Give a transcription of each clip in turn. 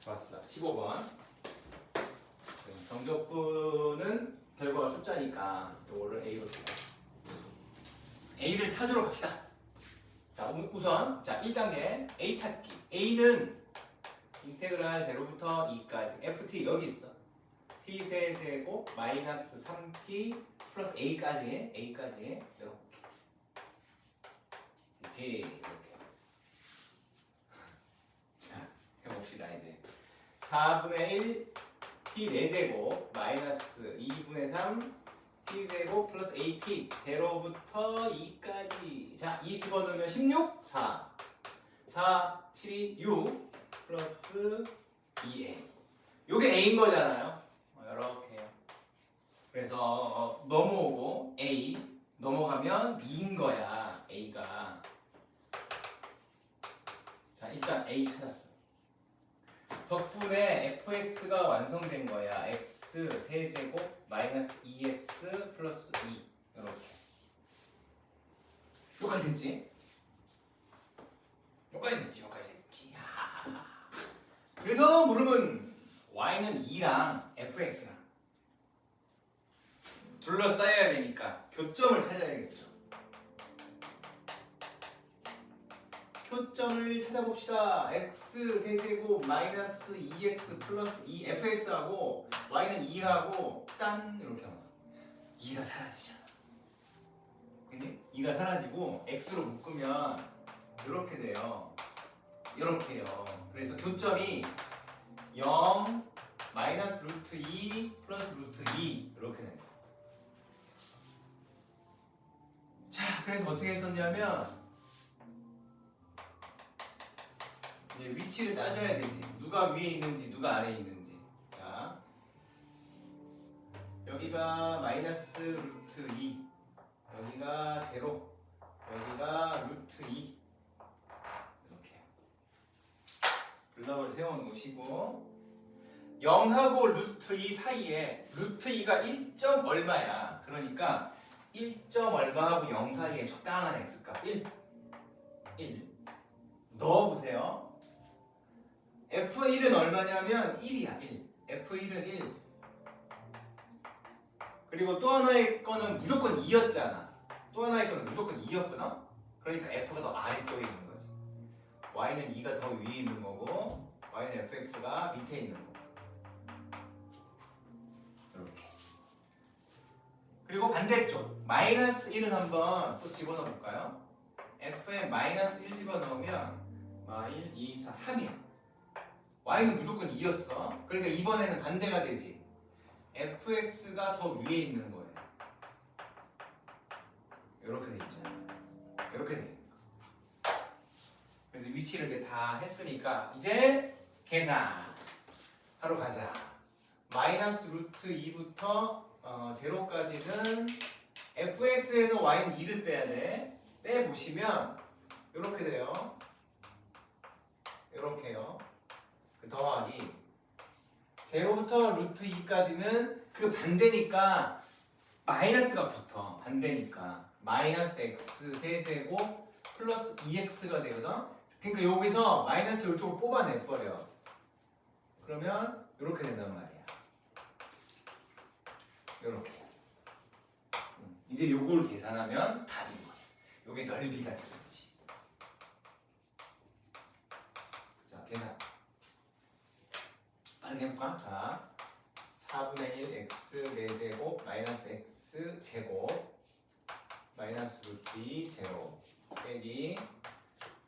좋았어. 15번. 정적분은 결과가 숫자니까 이거를 A로 두고 A를 찾으러 갑시다. 자, 우선 자 1단계 A 찾기. A는 인테그랄 0부터 2까지 FT 여기 있어. t 세제곱 마이너스 3t 플러스 a까지 이렇게 이렇게 자 해봅시다. 이제 4분의 1 t 4제곱 마이너스 2분의 3 t 제곱 플러스 at 0부터 2까지 자 2 집어넣으면 16 4 7이 6 플러스 2a 요게 a인 거잖아요. 이렇게요. 그래서 넘어오고 A 넘어가면 2인 거야. A가. 자 일단 A 찾았어. 덕분에 fx가 완성된 거야. x 세제곱 마이너스 2x 플러스 2 이렇게. 여기까지 됐지? 여기까지 됐지. 그래서 물음은 y는 2랑 fx랑 둘러싸여야 되니까 교점을 찾아야겠죠. 교점을 찾아봅시다. x 세제곱 마이너스 2x 플러스 2 fx하고 y는 2하고 짠 이렇게 하면 2가 사라지잖아. 그지? 2가 사라지고 x로 묶으면 이렇게 돼요. 이렇게요. 그래서 교점이 0 마이너스 루트 2 플러스 루트 2 이렇게 됩니다. 자, 그래서 어떻게 했었냐면 이제 위치를 따져야 되지. 누가 위에 있는지 누가 아래에 있는지. 자, 여기가 마이너스 루트 2 여기가 0 여기가 루트 2 이렇게 블럭을 세워 놓으시고 0하고 루트 2 사이에 루트 2가 1점 얼마야. 그러니까 1점 얼마하고 0 사이에 적당한 x값 1 넣어보세요. F1은 얼마냐면 1이야. 1 F1은 1 그리고 또 하나의 거는 무조건 2였잖아. 또 하나의 거는 무조건 2였구나. 그러니까 F가 더 아래쪽에 있는 거지. Y는 2가 더 위에 있는 거고 Y는 FX가 밑에 있는 거고 이렇게. 그리고 반대쪽 마이너스 1은 한번 또 집어넣어 볼까요? F에 마이너스 1 집어넣으면 1, 2, 4, 3이야. Y는 무조건 2였어. 그러니까 이번에는 반대가 되지. FX가 더 위에 있는 거예요. 이렇게 돼 있잖아요. 이렇게 돼 있는 거. 그래서 위치를 이제 다 했으니까 이제 계산 하러 가자. 마이너스 루트 2부터 0까지는 fx에서 y는 2를 빼야 돼. 빼보시면 이렇게 돼요. 이렇게요. 그 더하기 0부터 루트 2까지는 그 반대니까 마이너스가 붙어. 반대니까 마이너스 x 세제곱 플러스 2x가 되거든. 그러니까 여기서 마이너스 이쪽으로 뽑아내버려. 그러면 이렇게 된단 말이야. 이렇게. 이제 요걸 계산하면 답인 거야. 요게 넓이가 되겠지. 자, 계산. 빠르게 해볼까? 자, 4분의 1 x 4제곱 마이너스 x 제곱 마이너스 루트 2 제곱 빼기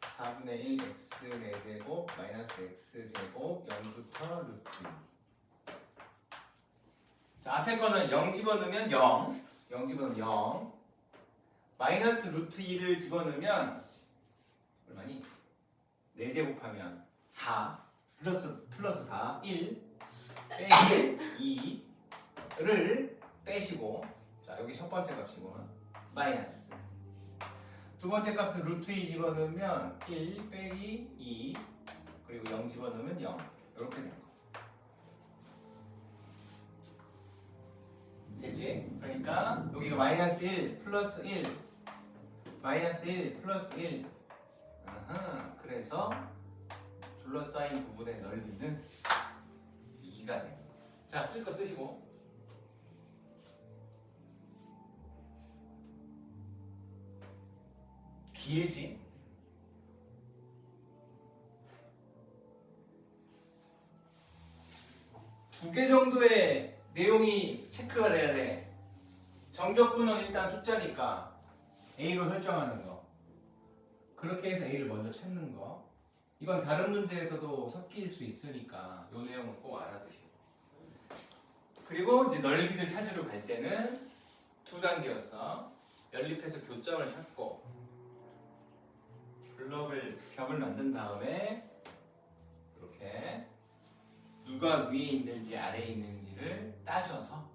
4분의 1 x 4제곱 마이너스 x 제곱 0부터 루트 2. 자, 앞에 거는 0 집어넣으면 0 집어넣으면 0 마이너스 루트 2를 집어넣으면 얼마니? 4제곱하면 4 플러스 4 1 빼기 2를 빼시고 자 여기 첫 번째 값이고 마이너스 두 번째 값은 루트 2 집어넣으면 1 빼기 2 그리고 0 집어넣으면 0 이렇게 되는 거 됐지? 그러니까 여기가 마이너스 1 플러스 1 마이너스 1 플러스 1 아하, 그래서 둘러싸인 부분의 넓이는 2가 돼요. 자, 쓸 거 쓰시고. 길지? 두 개 정도의 내용이 체크가 돼야 돼. 정적분은 일단 숫자니까 A로 설정하는 거. 그렇게 해서 A를 먼저 찾는 거. 이건 다른 문제에서도 섞일 수 있으니까 이 내용은 꼭 알아두시고. 그리고 이제 넓이를 찾으러 갈 때는 두 단계였어. 연립해서 교점을 찾고 블럭을 벽을 만든 다음에 이렇게 누가 위에 있는지 아래에 있는지를 따져서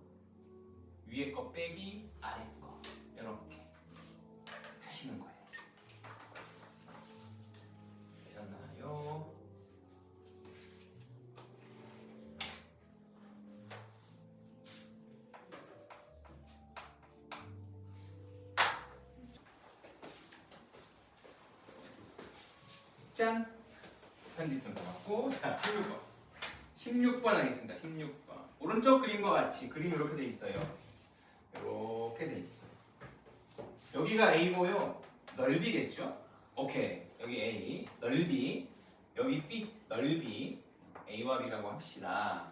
위에 거 빼기 아래 거 이렇게 하시는 거예요. 되셨나요? 짠! 편집 좀 남았고. 자, 16번 16번 하겠습니다. 16번 오른쪽 그림과 같이 그림이 이렇게 돼 있어요. 이렇게 돼 있어요. 여기가 A고요. 넓이겠죠? 오케이. 여기 A 넓이, 여기 B 넓이, A와 B라고 합시다.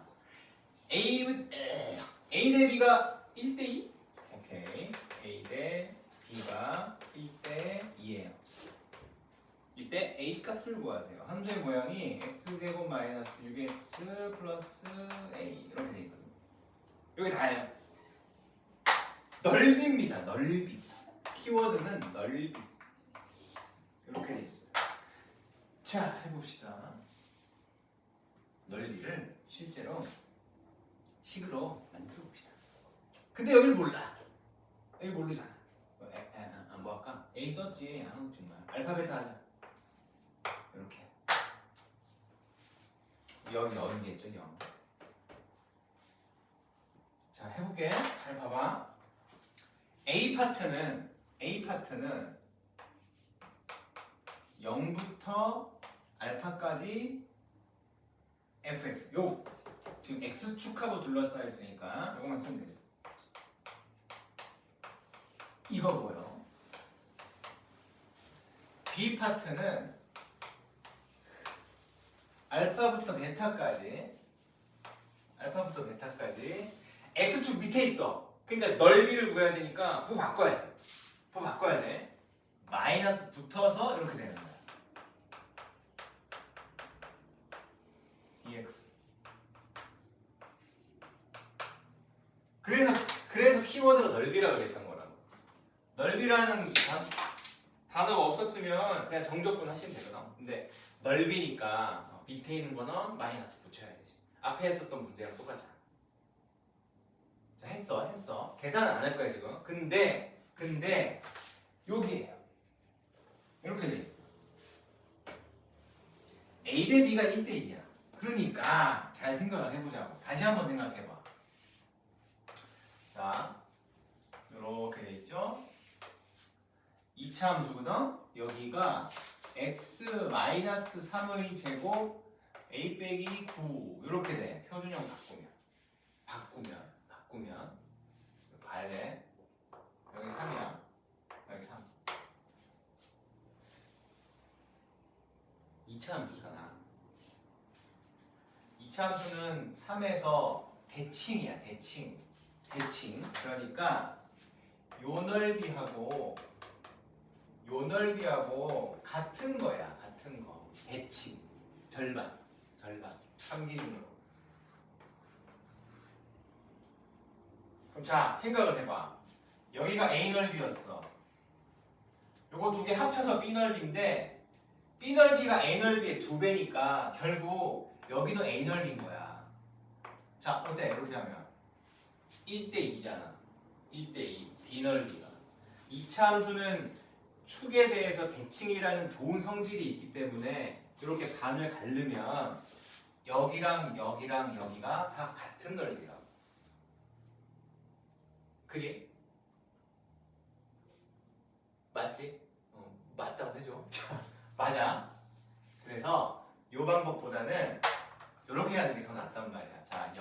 A 대 B가 1대2? 오케이. A 대 B가 1대2예요. 이때 A 값을 구하세요. 함수의 모양이 x제곱 마이너스 6x 플러스 A 이렇게 돼 있거든요. 여기 다예요. 넓이입니다. 넓이. 키워드는 넓이. 이렇게 돼 있어요. 자, 해봅시다. 넓이를 실제로 식으로 만들어 봅시다. 근데 여기를 몰라. 여기 모르잖아. 뭐 할까? A 썼지. 아우 정말. 알파벳 하자. 이렇게. 여기 넣은 게 있죠, 0. 자, 해볼게. 잘 봐봐. A 파트는 0부터 알파까지 fx. 요 지금 x축하고 둘러싸여 있으니까 요것만 쓰면 되죠. 이거고요. B 파트는 알파부터 베타까지 x축 밑에 있어. 그러니까 넓이를 구해야 되니까 부 바꿔야 돼. 마이너스 붙어서 이렇게 되는 거야. dx. 그래서 키워드가 넓이라고 했던 거라고. 넓이라는 단어가 없었으면 그냥 정적분 하시면 되거든. 근데 넓이니까 밑에 있는 거는 마이너스 붙여야 되지. 앞에 했었던 문제랑 똑같잖아. 자, 했어. 계산은 안 할 거야 지금. 근데 여기에요. 이렇게 돼 있어. A 대 B가 1대 2야. 그러니까 잘 생각을 해보자고. 다시 한번 생각해봐. 자, 이렇게 돼 있죠. 2차 함수거든. 여기가 x-3의 제곱 a 빼기 9 이렇게 돼. 표준형 바꾸면 봐야 돼. 여기 3이야. 여기 3. 2차 함수잖아. 2차 함수는 3에서 대칭이야. 대칭. 그러니까 요 넓이하고 같은 거야. 같은 거. 대칭. 절반. 3 기준으로. 그럼 자, 생각을 해봐. 여기가 A 넓이였어. 요거 두 개 합쳐서 B 넓이인데 B 넓이가 A 넓이의 2배니까 결국 여기도 A 넓이인 거야. 자, 어때? 이렇게 하면 1대2잖아. 1대2. B 넓이가. 2차 함수는 축에 대해서 대칭이라는 좋은 성질이 있기 때문에 이렇게 반을 가르면 여기랑 여기가 다 같은 넓이라고. 그지? 맞지? 맞다고 해줘. 맞아. 그래서 이 방법보다는 이렇게 하는 게 더 낫단 말이야. 자,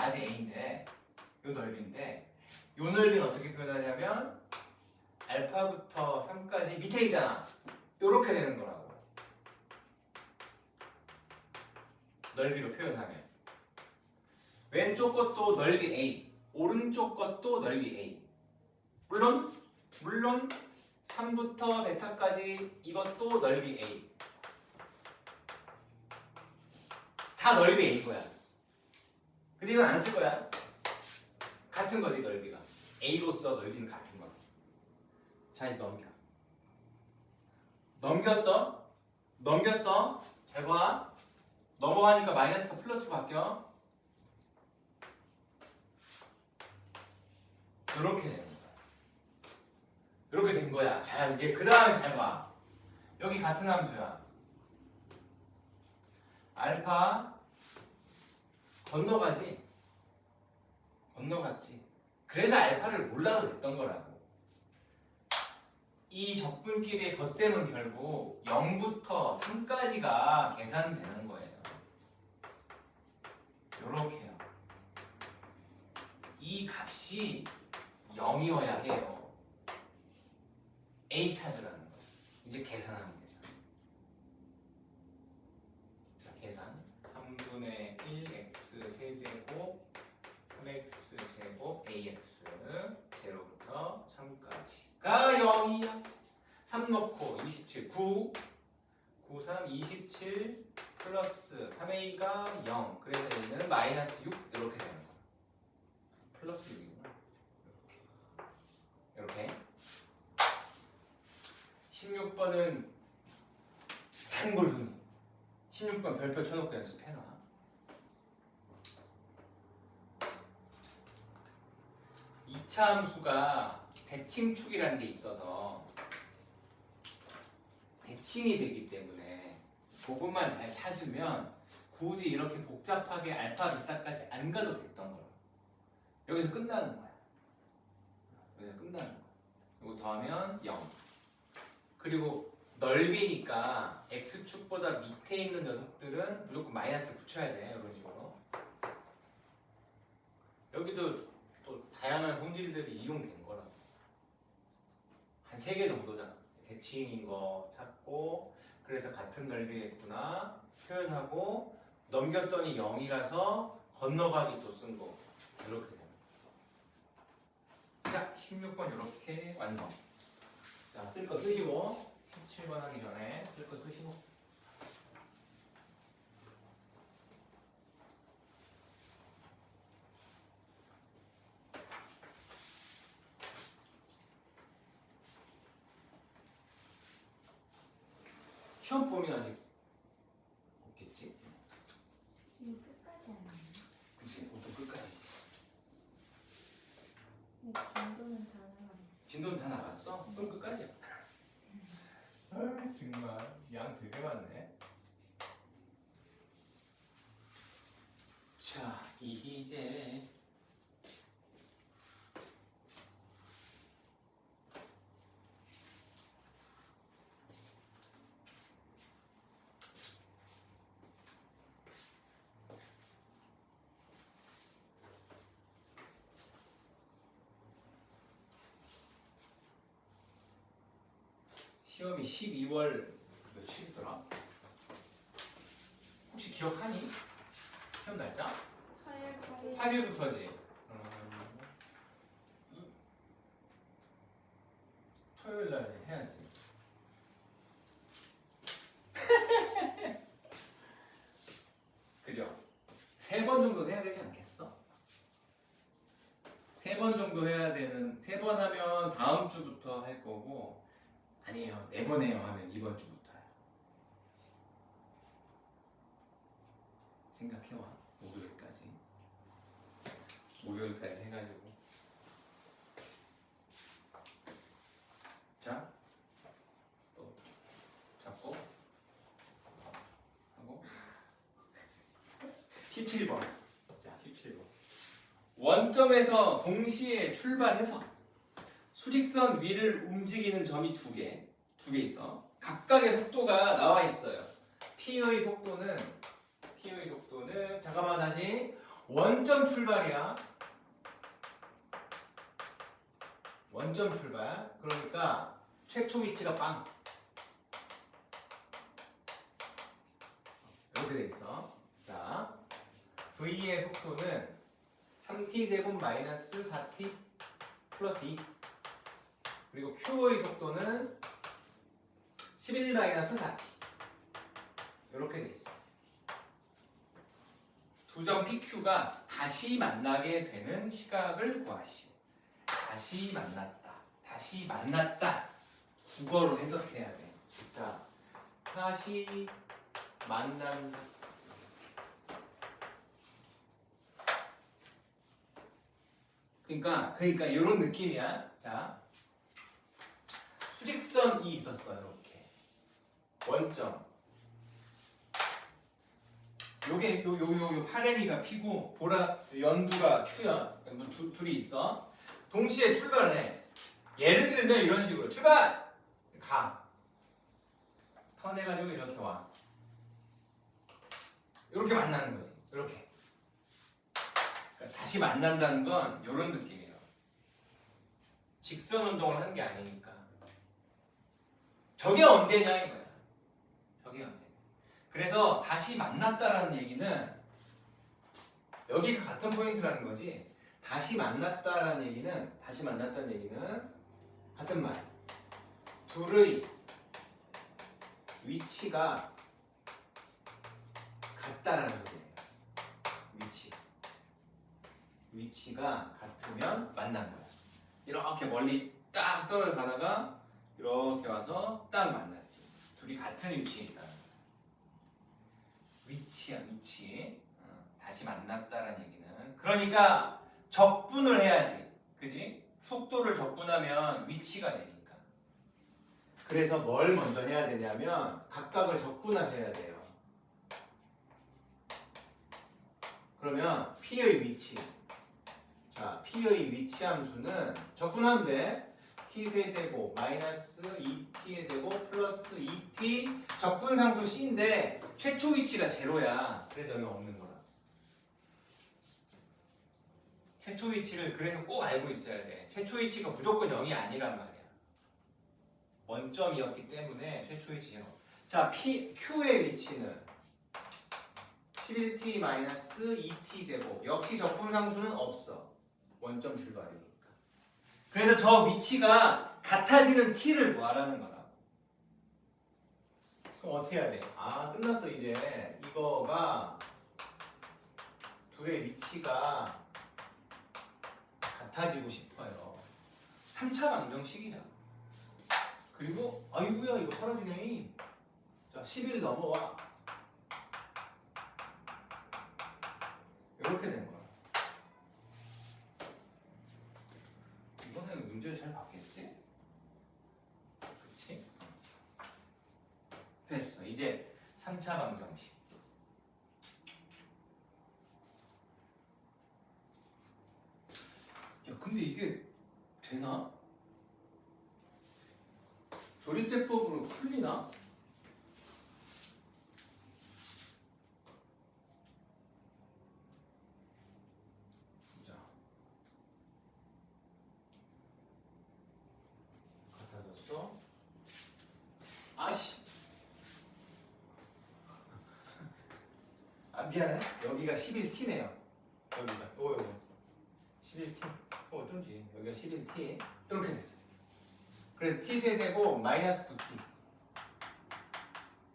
낮이 a인데 요 넓이인데 요 넓이는 어떻게 표현하냐면 알파부터 3까지 밑에 있잖아. 요렇게 되는 거라고. 넓이로 표현하면 왼쪽 것도 넓이 a, 오른쪽 것도 넓이 a. 물론 3부터 베타까지 이것도 넓이 a. 다 넓이 a인 거야. 근데 이건 안 쓸 거야. 같은 거지 넓이가. a로서 넓이는 같은 거야. 자 이제 넘겼어. 잘 봐. 넘어가니까 마이너스가 플러스로 바뀌어. 이렇게 되는 거야. 이렇게 된 거야. 자 이제 그 다음에 잘 봐. 여기 같은 함수야. 알파 건너갔지. 그래서 알파를 몰라도 됐던 거라고. 이 적분끼리의 덧셈은 결국 0부터 3까지가 계산되는 거예요. 요렇게요. 이 값이 0이어야 해요. A 찾으라는 거예요. 이제 계산하면 되죠. 자, 계산. 3분의 1x 세제곱 3x 제곱 ax 0부터 3까지가 0이야. 3 넣고 27, 9, 9, 3, 27 플러스 3a가 0. 그래서 얘는 마이너스 6 이렇게 되는 거야. 플러스 6이구나. 이렇게. 16번은 단골 손님. 16번 별표 쳐놓고 연습해놔. 이차 함수가 대칭축이라는 게 있어서 대칭이 되기 때문에 그것만 잘 찾으면 굳이 이렇게 복잡하게 알파, 베타까지 안 가도 됐던 거야. 여기서 끝나는 거야. 이거 더하면 0. 그리고 넓이니까 x축보다 밑에 있는 녀석들은 무조건 마이너스를 붙여야 돼. 이런 식으로. 여기도 또 다양한 성질들이 이용된 거라고. 한 3개 정도잖아. 대칭인 거 찾고, 그래서 같은 넓이겠구나 표현하고, 넘겼더니 0이라서 건너가기 또 쓴 거. 이렇게 되는 거. 자, 16번 이렇게 완성. 자, 쓸 거 쓰시고, 17번 하기 전에 쓸 거 쓰시고. 시험 범위 아직 없겠지? 이거 끝까지 안 해요. 그치, 보통 끝까지지. 이 진도는 다 나가요. 진도는 다 나갔어? 그럼 끝까지야. 아, 정말 양 되게 많네. 자, 이제 시험이 12월 며칠이더라? 혹시 기억하니? 시험 날짜? 8일 8일부터지? 토요일 날 해야지. 그죠? 3번 정도 해야 되지 않겠어? 3번 정도 해야 되는, 3번 하면 다음 주부터 할 거고, 아니에요, 4번 해요 하면 이번 주부터요. 생각해와. 목요일까지 해가지고. 자, 또 잡고 하고 17번. 자, 17번. 원점에서 동시에 출발해서 수직선 위를 움직이는 점이 두 개 있어. 각각의 속도가 나와 있어요. P의 속도는 잠깐만 다시 원점 출발이야. 원점 출발. 그러니까 최초 위치가 빵. 이렇게 돼 있어. 자, V의 속도는 3t제곱 마이너스 4t 플러스 2. 그리고 Q의 속도는 11 마이너스 4t. 이렇게 돼 있어. 두 점 PQ가 다시 만나게 되는 시각을 구하시오. 다시 만났다. 다시 만났다. 국어로 해석해야 돼. 자, 다시 만난다. 그러니까 이런 느낌이야. 자, 수직선이 있었어. 이렇게 원점. 요게 요 파래미가 P고 보라 연두가 Q야. 둘이 있어. 동시에 출발을 해. 예를 들면 이런 식으로 출발! 가. 턴해가지고 이렇게 와. 이렇게 만나는 거지. 이렇게. 그러니까 다시 만난다는 건 이런 느낌이에요. 직선 운동을 하는 게 아니니까. 저게 언제냐 이거야. 저게 언제. 그래서 다시 만났다라는 얘기는 여기가 같은 포인트라는 거지. 다시 만났다는 얘기는 같은 말. 둘의 위치가 같다라는 소리예요. 위치가 같으면 만난 거야. 이렇게 멀리 딱 떨어가다가 이렇게 와서 딱 만났지. 둘이 같은 위치에 있다는 거야. 위치야, 위치. 다시 만났다라는 얘기는. 그러니까 적분을 해야지. 그지? 속도를 적분하면 위치가 되니까. 그래서 뭘 먼저 해야 되냐면 각각을 적분하셔야 돼요. 그러면 P의 위치. 자, P의 위치 함수는 적분하면 돼. T세제곱 마이너스 2T의 제곱 플러스 2T 적분상수 C인데 최초 위치가 제로야. 그래서 여기 없는 거야. 최초 위치를 그래서 꼭 알고 있어야 돼. 최초 위치가 무조건 0이 아니란 말이야. 원점이었기 때문에 최초 위치 0. 자, Q의 위치는 11t-2t 제곱. 역시 적분상수는 없어. 원점 출발이니까. 그래서 저 위치가 같아지는 t를 구하라는 거라. 그럼 어떻게 해야 돼? 아, 끝났어 이제. 이거가 둘의 위치가 같아지고 싶어요. 3차 방정식이잖아. 그리고 아이고야 이거 사라지네. 자, 11 넘어와. 이렇게 된 거야. 이번에는 문제를 잘 봤겠지? 그치? 됐어. 이제 3차 방정식. 야, 근데 이게 되나? 조립대법으로 풀리나? 보자. 같아졌어? 아씨. 아, 미안해. 여기가 11t네요. 여기가. 요거. 11t. 어쩐지. 여기가 11t. 이렇게 됐어요. 그래서 t세제곱 마이너스 9t.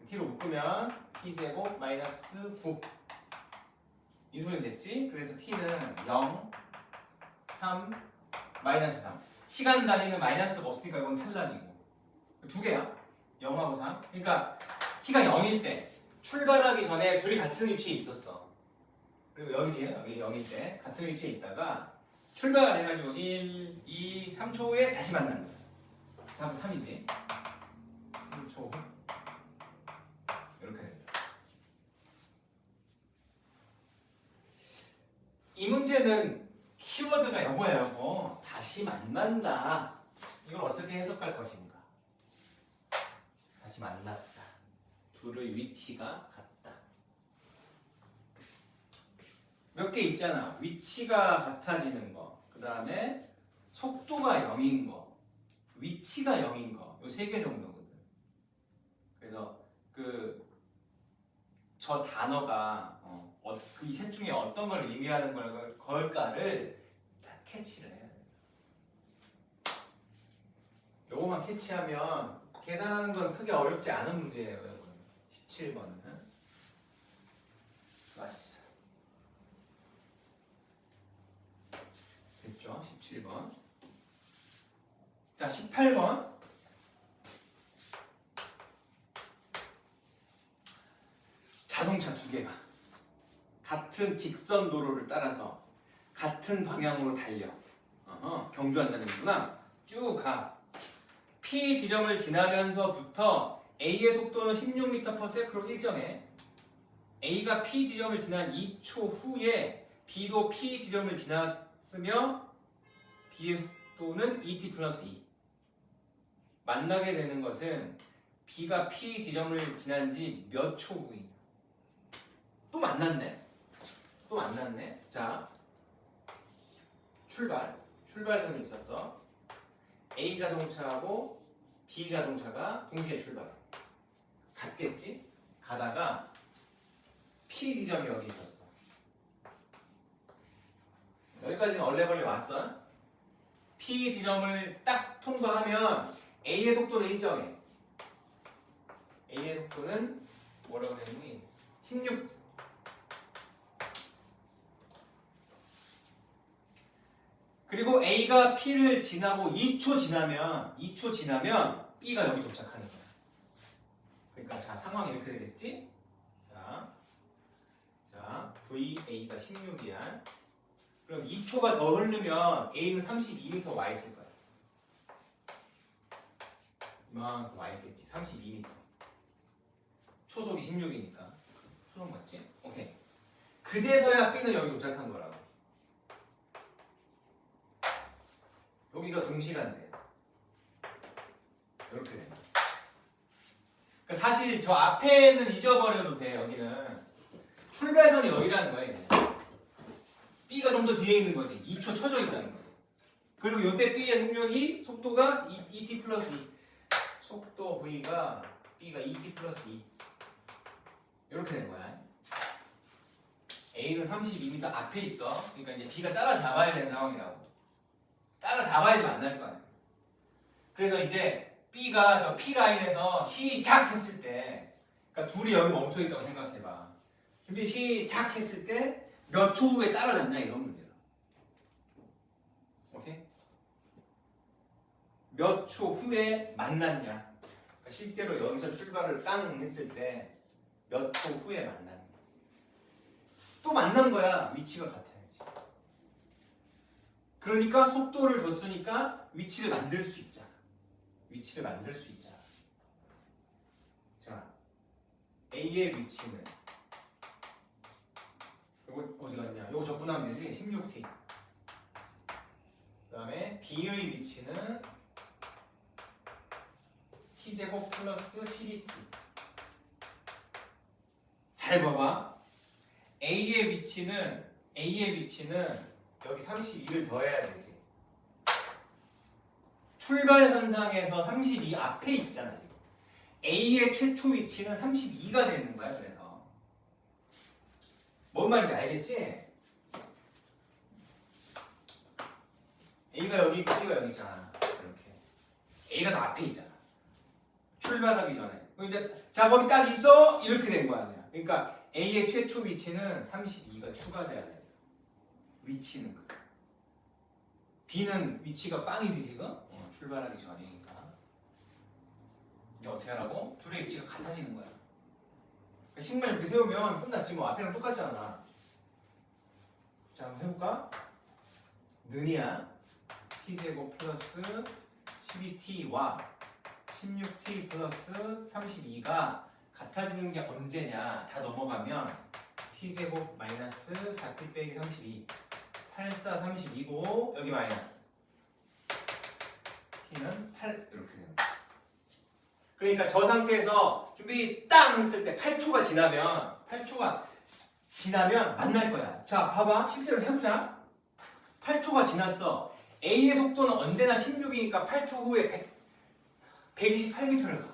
t로 묶으면 t제곱 마이너스 9. 인수분해 됐지? 그래서 t는 0, 3, 마이너스 3. 시간 단위는 마이너스가 없으니까 이건 탈락이고. 두 개야. 0하고 3. 그러니까 t가 0일 때 출발하기 전에 둘이 같은 위치에 있었어. 그리고 여기지. 여기 0일 때 같은 위치에 있다가 출발을 해가지고 1, 2, 3초 후에 다시 만나는 거야. 답은 3이지. 3초 후. 이렇게 됩니다. 이 문제는 키워드가 여보야 여보. 다시 만난다. 이걸 어떻게 해석할 것인가? 다시 만났다. 둘의 위치가 같다. 몇 개 있잖아. 위치가 같아지는 거. 그 다음에 속도가 0인 거. 위치가 0인 거. 요 세 개 정도거든. 그래서 저 단어가 이 셋 중에 어떤 걸 의미하는 걸까를 딱 캐치를 해야 돼. 요거만 캐치하면 계산하는 건 크게 어렵지 않은 문제예요, 여러분. 17번은. 맞어. 됐죠? 17번. 자, 18번. 자동차 두 개가 같은 직선 도로를 따라서 같은 방향으로 달려. 경주한다는 거구나. 쭉 가. P 지점을 지나면서부터 A의 속도는 16m/s로 일정해. A가 P 지점을 지난 2초 후에 B도 P 지점을 지났으며 B의 속도는 2t+2. 만나게 되는 것은 B가 P 지점을 지난 지 몇 초 후이냐. 또 만났네. 또 만났네. 자, 출발선이 있었어. A 자동차하고 B 자동차가 동시에 출발. 갔겠지? 가다가 P 지점이 여기 있었어. 여기까지는 얼레벌레 왔어. P 지점을 딱 통과하면 A의 속도는 일정해. A의 속도는 뭐라고 했니? 16. 그리고 A가 P를 지나고 2초 지나면 B가 여기 도착하는 거야. 그러니까 자, 상황이 이렇게 되겠지? 자, VA가 16이야. 그럼 2초가 더 흐르면 A는 32m 와 있을 거야. 이만큼 와 있겠지. 32m. 초속이 16이니까. 초속 맞지? 오케이. 그제서야 B는 여기 도착한 거라고. 여기가 동시간대. 이렇게 돼. 그러니까 사실 저 앞에는 잊어버려도 돼. 여기는 출발선이 여기라는 거야. B가 좀 더 뒤에 있는 거지. 2초 쳐져 있다는 거지. 그리고 이때 B의 능력이 속도가 2t+2. 속도 V가 B가 2t+2. 이렇게 된 거야. A는 32m 앞에 있어. 그러니까 이제 B가 따라잡아야 되는 상황이라고. 따라잡아야지 만날 거 아니야. 그래서 이제 B가 저 P라인에서 시작했을 때, 그러니까 둘이 여기 멈춰 있다고 생각해봐. 준비 시작했을 때 몇 초 후에 따라잡냐 이런 문제야. 오케이? 몇 초 후에 만났냐. 그러니까 실제로 여기서 출발을 땅 했을 때 몇 초 후에 만났냐. 또 만난 거야. 위치가 같아야지. 그러니까 속도를 줬으니까 위치를 만들 수 있잖아. 위치를 만들 수 있잖아. 자, A의 위치는 이거 어디 갔냐? 이거 적분하면 되지. 16t. 그 다음에 B의 위치는 t제곱 플러스 12t. 잘 봐봐. A의 위치는 여기 32를 더해야 되지. 출발 현상에서 32 앞에 있잖아 지금. A의 최초 위치는 32가 되는 거야. 그래서 뭔 말인지 알겠지? A가 여기 있고 B가 여기 있잖아. 이렇게 A가 더 앞에 있잖아. 출발하기 전에. 이제 자 거기 딱 있어 이렇게 된 거 아니야. 그러니까 A의 최초 위치는 32가 추가돼야 돼. 위치는 그래. B는 위치가 빵이지 지금? 출발하기 전이니까. 이제 어떻게 하라고? 둘의 위치가 같아지는 거야. 식만 이렇게 세우면 끝났지 뭐. 앞에랑 똑같잖아. 자 한번 해볼까? 는이야. t제곱 플러스 12t와 16t 플러스 32가 같아지는 게 언제냐? 다 넘어가면 t제곱 마이너스 4t 빼기 32 8, 4, 32고 여기 마이너스 t는 8 이렇게 되는 거야. 그러니까 저 상태에서 준비 땅 했을 때 8초가 지나면 8초가 지나면 만날 거야. 자, 봐봐. 실제로 해보자. 8초가 지났어. A의 속도는 언제나 16이니까 8초 후에 128m를 가.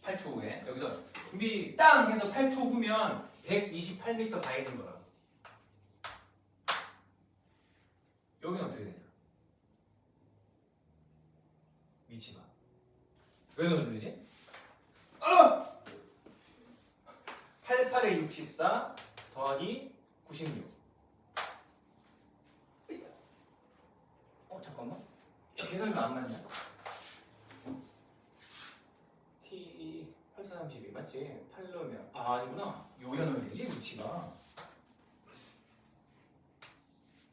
8초 후에. 여기서 준비 땅 해서 8초 후면 128m 가 있는 거라고. 여기는 어떻게 되냐? 위치가. 왜 눌리지? 88에 64 더하기 96. 잠깐만. 야, 계산이 안 맞냐? T 8432 맞지? 8 넣으면 아니구나. 여기다 넣어야 되지 위치가.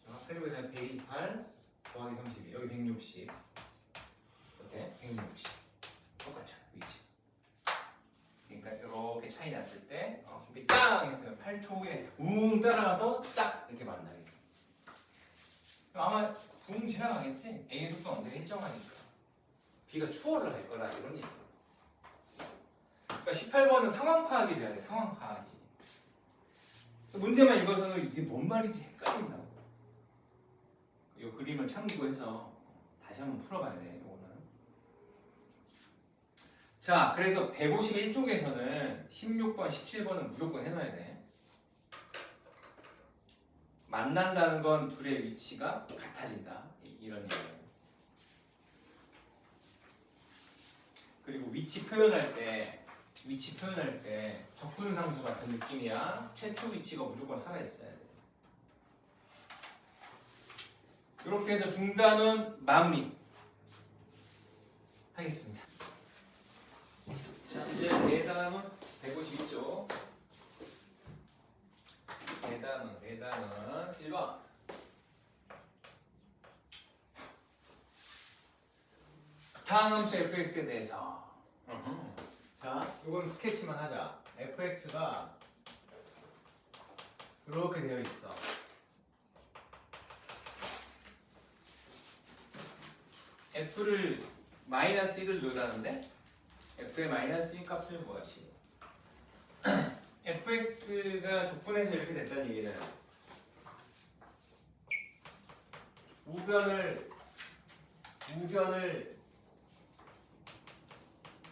자, 8에서 128 더하기 32 여기 160. 어때? 160. 똑같죠 위치. 그러니까 이렇게 차이 났을 때 준비 땅 했으면 8초 후에 웅 따라가서 딱 이렇게 만나게. 아마 붕 지나가겠지? A의 속도 언제나 일정하니까. B가 추월을 할 거라 이런 얘기. 그러니까 18번은 상황 파악이 돼야 돼. 상황 파악이. 문제만 읽어서는 이게 뭔 말인지 헷갈린다고. 이 그림을 참고해서 다시 한번 풀어봐야 돼. 이거는. 자, 그래서 151쪽에서는 16번, 17번은 무조건 해놔야 돼. 만난다는 건 둘의 위치가 같아진다. 이런 얘기예요. 그리고 위치 표현할 때 적분상수 같은 느낌이야. 최초 위치가 무조건 살아있어야 돼. 이렇게 해서 중단은 마무리 하겠습니다. 자, 이제 대단은 152쪽. 대단은 1번. 다항함수 fx에 대해서. 자, 이건 스케치만 하자. fx가 이렇게 되어 있어. f를 마이너스 1을 넣으라는데 f의 마이너스 1 값을 구하시. fx가 적분해서 이렇게 됐다는 얘기는 우변을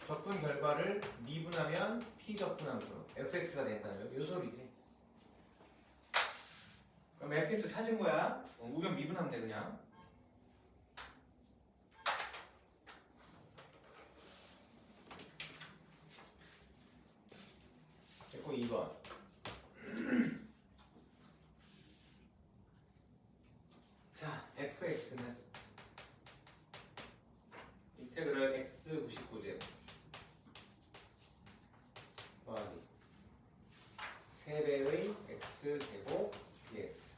적분 결과를 미분하면 p적분함수 fx가 됐다는 요 소리지. 그럼 fx 찾은 거야. 우변 미분하면 돼 그냥. 됐고 2번. 자, fx는 인테그럴 x 99제곱 더하기 3배의 x제곱 dx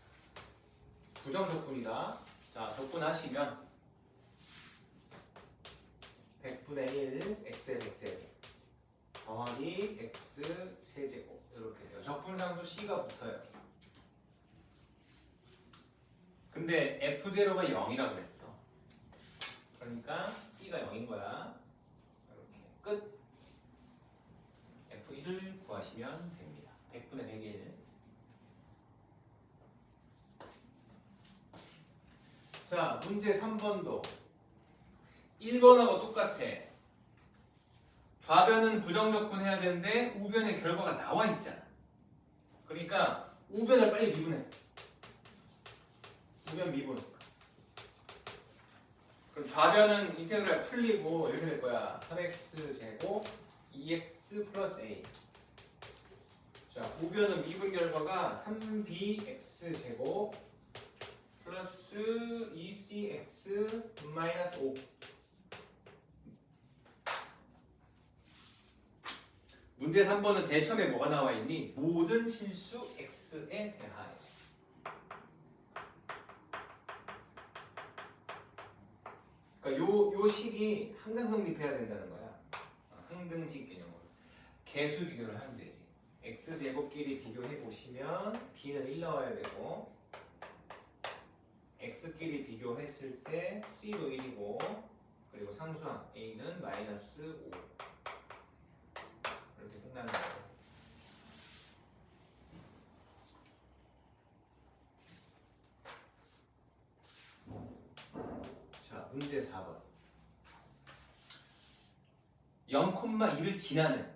부정적분이다. 자, 적분하시면 100분의 1 x의 100제곱 더하기 x 세제곱 이렇게 돼요. 적분상수 c가 붙어요. 근데 f0가 0이라고 그랬어. 그러니까 c가 0인 거야. 이렇게 끝. f1을 구하시면 됩니다. 100분의 101. 자, 문제 3번도 1번하고 똑같아. 좌변은 부정적분 해야 되는데 우변의 결과가 나와 있잖아. 그러니까 우변을 빨리 미분해. 우변 미분. 그럼 좌변은 인테그랄 풀리고 이렇게 될 거야. 3x 제곱 2x 플러스 a. 자, 우변은 미분 결과가 3bx 제곱 플러스 2cx 마이너스 5. 문제 3번은 제일 처음에 뭐가 나와 있니? 모든 실수 x에 대하여. 그러니까 요 식이 항상 성립해야 된다는 거야. 항등식 개념으로. 개수 비교를 하면 되지. x제곱끼리 비교해 보시면 b는 1 나와야 되고 x끼리 비교했을 때 c도 1이고 그리고 상수항 a는 마이너스 5. 이렇게 끝나는 거예요. 문제 4번. 0,1을 지나는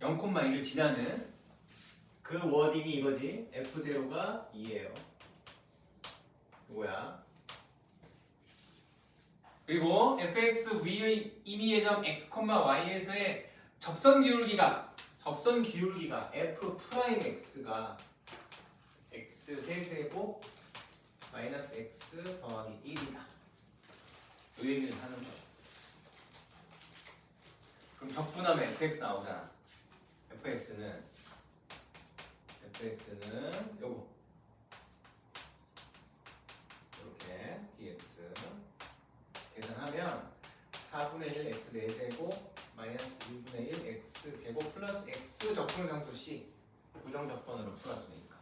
0,1을 지나는 그 워딩이 이거지. F0가 2예요. 이거야. 그리고 fx 위의 임의의 점 x, y에서의 접선 기울기가 f 프라임 x가 x 세제곱 마이너스 x 더하기 1이다. 이 얘기를 하는 거야. 그럼 적분하면 fx 나오잖아. fx는 요거 이렇게 dx 계산하면 4분의 1 x 4제곱 마이너스 2분의 1 x 제곱 플러스 x 적분상수 c 부정적분으로 풀었으니까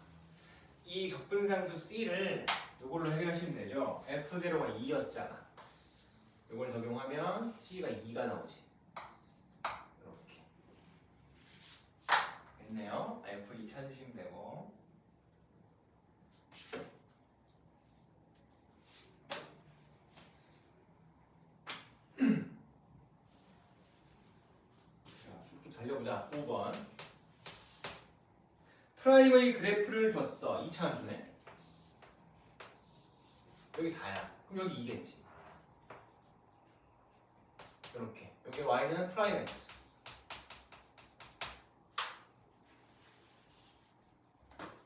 이 적분상수 c를 이걸로 해결하시면 되죠. f0가 2였잖아. 이걸 적용하면 c가 2가 나오지. 이렇게 됐네요. f2 찾으시면 되고 쭉 달려보자. 5번 프라임의 그래프를 줬어. 2차 함수네. 여기 4야. 그럼 여기 2겠지. 이렇게 여기 y는 프라임 x.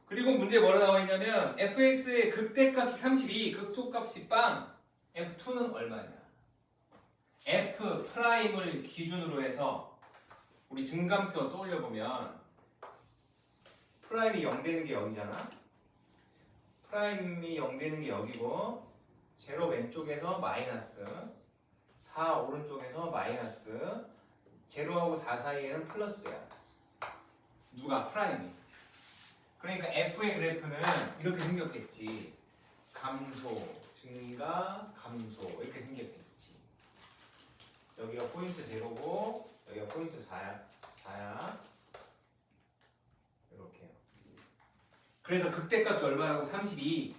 그리고 문제에 뭐라 나와 있냐면 fx의 극대값이 32, 극소값이 빵. f2는 얼마냐? f 프라임을 기준으로 해서 우리 증감표 떠올려 보면 프라임이 0 되는 게 여기잖아. 프라임이 0 되는 게 여기고 제로 왼쪽에서 마이너스 4 오른쪽에서 마이너스 제로하고 4 사이에는 플러스야. 누가? 프라임이. 그러니까 f의 그래프는 이렇게 생겼겠지. 감소, 증가, 감소 이렇게 생겼겠지. 여기가 포인트 제로고 여기가 포인트 4야. 이렇게요. 그래서 극대값이 얼마라고? 32,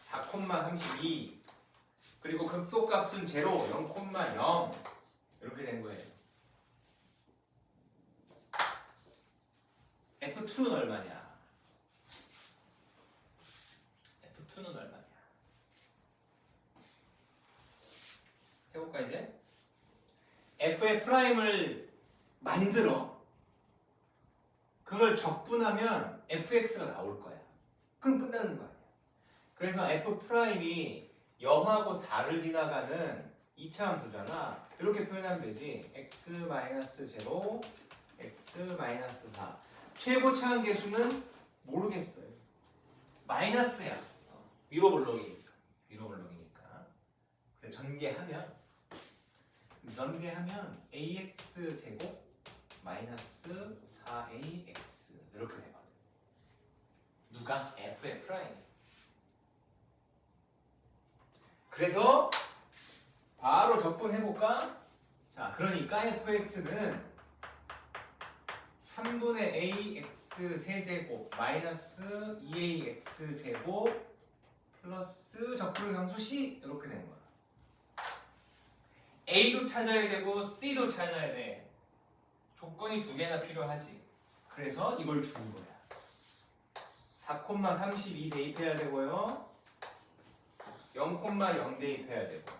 4,32. 그리고 극소값은 제로, 0,0 이렇게 된 거예요. F2는 얼마냐? F2는 얼마냐? 해볼까 이제? F의 프라임을 만들어. 그걸 적분하면 fx가 나올 거야. 그럼 끝나는 거야. 그래서 f 프라임이 0하고 4를 지나가는 2차 함수잖아. 이렇게 표현하면 되지. x-0, x-4. 최고 차항계수는 모르겠어요. 마이너스야. 위로 볼록이니까. 그래 전개하면 ax 제곱 마이너스 4ax 이렇게 되거든. 누가? f의 프라임. 그래서 바로 적분해볼까? 자, 그러니까 fx는 3분의 ax 세제곱 마이너스 2ax 제곱 플러스 적분상수 c 이렇게 되는 거야. a도 찾아야 되고 c도 찾아야 돼. 조건이 두 개나 필요하지. 그래서 이걸 준 거야. 4,32 대입해야 되고요. 0,0 대입해야 되고.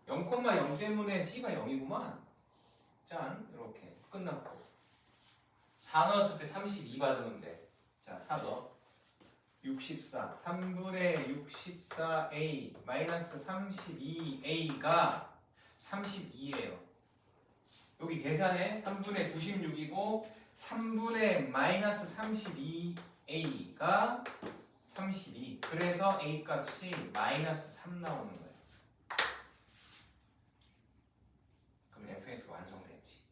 0,0 때문에 c가 0이구만. 짠, 이렇게 끝났고. 4 넣었을 때 32 받으면 돼. 자, 4 넣어. 64, 3분의 64a 마이너스 32a가 32예요. 여기 계산해. 3분의 96이고 3분의 마이너스 32a가 32. 그래서 a 값이 마이너스 3 나오는 거예요. 그럼 fx가 완성됐지.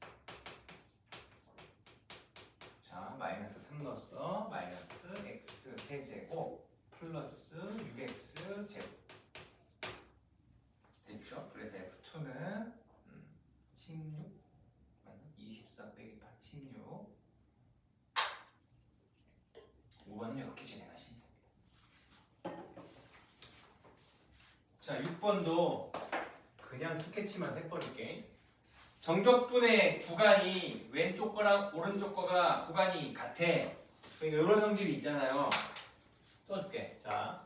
자, 마이너스 3 넣었어. 마이너스 x 세제곱 플러스 6x 제곱 됐죠? 그래서 f2는 16 24 빼기 8 16. 5번은 이렇게 진행하시면 됩니다. 자, 자, 6번도 그냥 스케치만 해버릴게. 정적분의 구간이 왼쪽 거랑 오른쪽 거가 구간이 같아. 그러니까 이런 성질이 있잖아요. 써줄게. 자,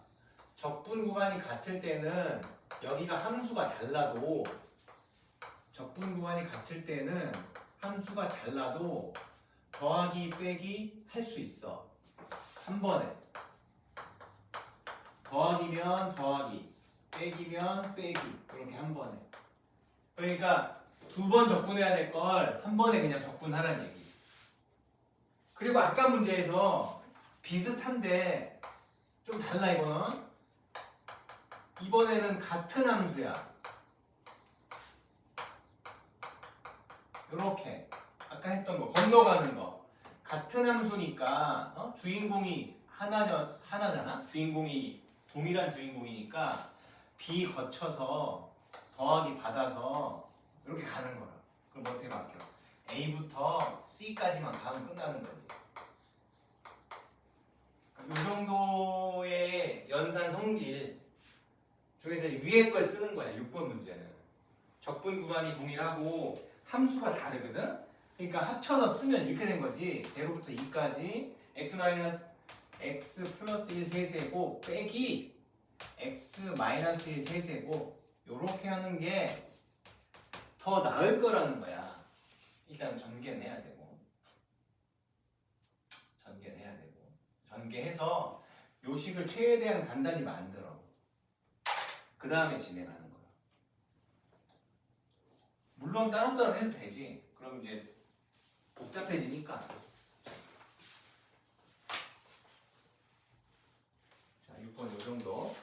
적분 구간이 같을 때는 여기가 함수가 달라도 적분 구간이 같을 때는 함수가 달라도 더하기 빼기 할 수 있어. 한 번에. 더하기면 더하기, 빼기면 빼기. 이렇게 한 번에. 그러니까 두 번 적분해야 될 걸 한 번에 그냥 적분하라는 얘기지. 그리고 아까 문제에서 비슷한데 좀 달라 이거는. 이번에는 같은 함수야. 이렇게 아까 했던 거 건너가는 거 같은 함수니까 주인공이 하나잖아. 주인공이 동일한 주인공이니까 B 거쳐서 더하기 받아서 이렇게 가는 거야. 그럼 어떻게 바뀌어? A부터 C까지만 가면 끝나는 거지. 이 정도의 연산 성질 중에서 위에 걸 쓰는 거야. 6번 문제는 적분 구간이 동일하고 함수가 다르거든. 그러니까 합쳐서 쓰면 이렇게 된 거지. 0부터 2까지 x 플러스 1 세제곱 빼기 x 마이너스 1 세제곱 요렇게 하는 게 더 나을 거라는 거야. 일단 전개는 해야 되고 전개해서 요식을 최대한 간단히 만들어. 그 다음에 진행하는 거야. 물론 따로따로 해도 되지. 그럼 이제 복잡해지니까. 자, 6번 요 정도.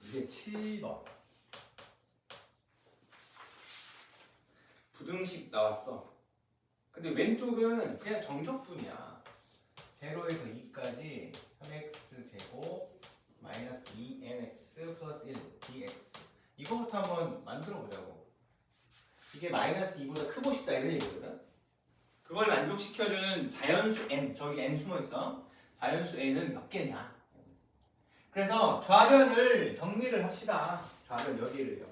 이제 7번. 부등식 나왔어. 근데 왼쪽은 그냥 정적분이야. 0에서 2까지 3x 제곱 마이너스 2nx 플러스 1 dx. 이거부터 한번 만들어 보자고. 이게 마이너스 2보다 크고 싶다 이런 얘기거든. 그걸 만족시켜주는 자연수 n, 저기 n 숨어 있어. 자연수 n은 몇 개냐? 그래서 좌변을 정리를 합시다. 좌변 여기를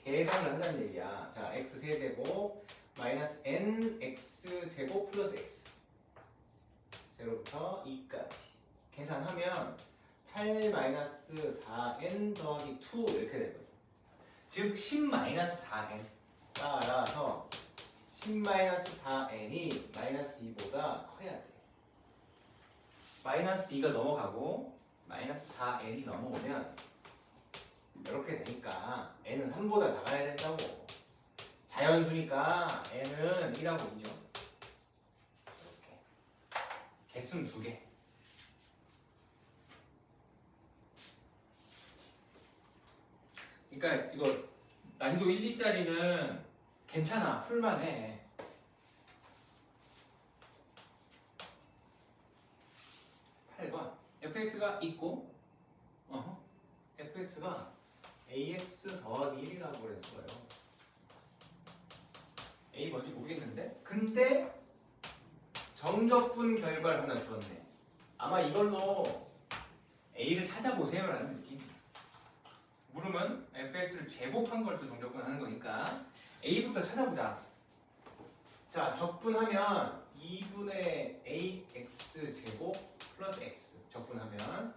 계산을 하자는 얘기야. 자, x 세제곱 마이너스 nx 제곱 플러스 x 0부터 2까지 계산하면 8 마이너스 4n 더하기 2 이렇게 되거든. 즉 10 마이너스 4n 따라서 10 마이너스 4n이 마이너스 2보다 커야 돼. 마이너스 2가 넘어가고 마이너스 4n이 넘어오면 이렇게 되니까 n은 3보다 작아야 된다고. 자연수니까 n은 1하고 2죠. 이렇게 개수는 2개. 그러니까 이거 난이도 1, 2짜리는 괜찮아. 풀만해. fx가 있고 fx가 ax 더하기 1이라고 그랬어요. a 뭔지 모르겠는데 근데 정적분 결과를 하나 주었네. 아마 이걸로 a를 찾아보세요 라는 느낌. 물으면 fx를 제곱한 걸 또 정적분 하는 거니까 a부터 찾아보자. 자, 적분하면 2분의 ax 제곱 플러스 x 적분하면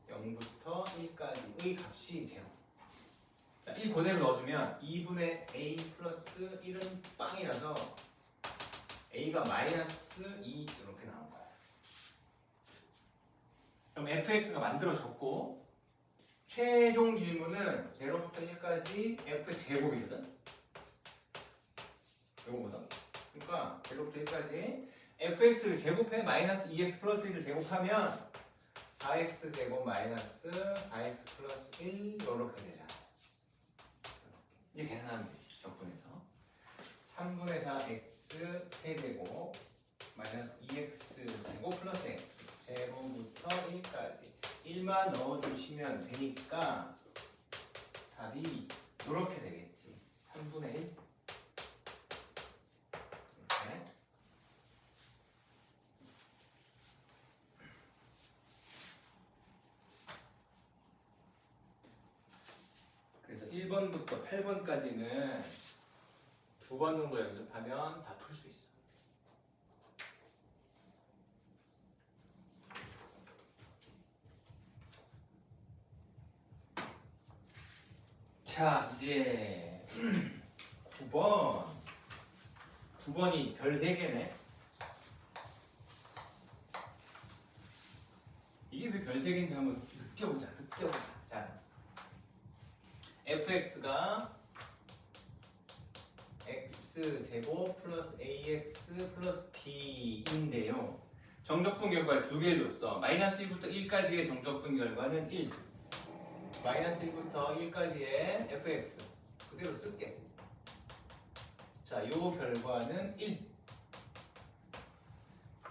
0부터 1까지의 값이 0. 자, 1 그대로 넣어주면 2분의 a 플러스 1은 빵이라서 a가 마이너스 2 이렇게 나온 거야. 그럼 fx가 만들어졌고 최종 질문은 0부터 1까지 f 제곱이거든. 요거거든. 그러니까 0부터 1까지 fx를 제곱해 마이너스 2x 플러스 1을 제곱하면 4x 제곱 마이너스 4x 플러스 1 이렇게 되잖아. 이제 계산하면 되지. 적분해서 3분의 4x 세제곱 마이너스 2x 제곱 플러스 x 0부터 1까지 1만 넣어주시면 되니까 답이 이렇게 되겠지. 3분의 1 이렇게. 1번부터 8번까지는 2번 정도 연습하면 다 풀 수 있어. 자, 이제 9번. 9번이 별 3개네. 이게 왜 별 3개인지 한번 느껴보자. 자, fx가 x제곱 플러스 ax 플러스 b인데요. 정적분 결과를 2개를 줬어. 마이너스 1부터 1까지의 정적분 결과는 1. 마이너스 1부터 1까지의 fx 그대로 쓸게. 자, 요 결과는 1.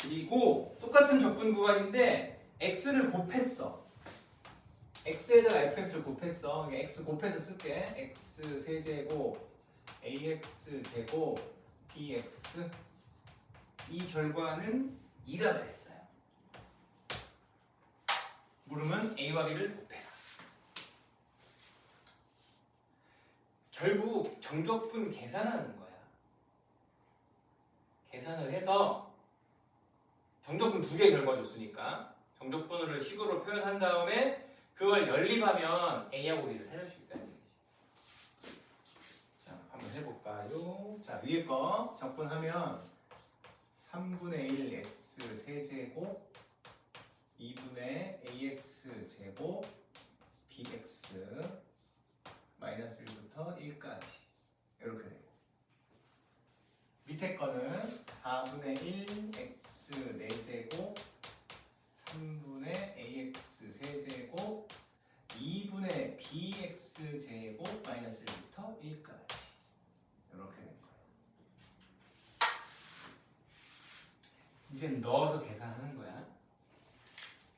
그리고 똑같은 적분 구간인데 x를 곱했어. x에다가 fx를 곱했어. x 곱해서 쓸게. x 세제곱 ax 제곱 bx 이 결과는 2라고 했어요. 물으면 a와 b를 곱해라. 결국 정적분 계산하는 거야. 계산을 해서 정적분 2개 결과 줬으니까 정적분을 식으로 표현한 다음에 그걸 연립하면 a하고 b를 찾을 수 있다는 얘기지. 자, 한번 해볼까요? 자, 위에 거 적분하면 3분의 1 x 세제곱 2분의 ax 제곱 bx 마이너스 1부터 1까지 이렇게 되고, 밑에 거는 4분의 1 x 4제곱 3분의 ax 세제곱 2분의 bx 제곱 마이너스 1부터 1까지 이렇게 된 거예요. 이제 넣어서 계산하는 거야.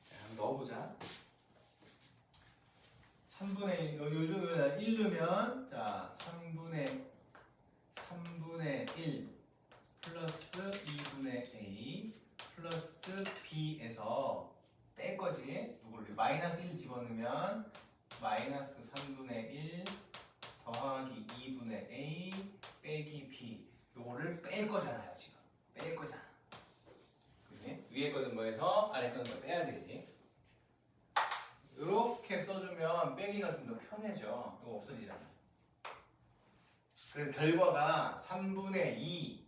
자, 한번 넣어보자. 3분의 1, 요즘은 1 넣으면 자 3분의 1 플러스 2분의 a 플러스 b에서 뺄 거지. 이걸 마이너스 1 집어넣으면 마이너스 3분의 1 더하기 2분의 a 빼기 b 요거를 뺄 거잖아요. 지금 뺄 거잖아. 그지? 위에 거는 거에서 아래 거는 거 빼야 되지. 이렇게 써주면 빼기가 좀 더 편해져. 이거 없어지잖아. 그래서 결과가 3분의 2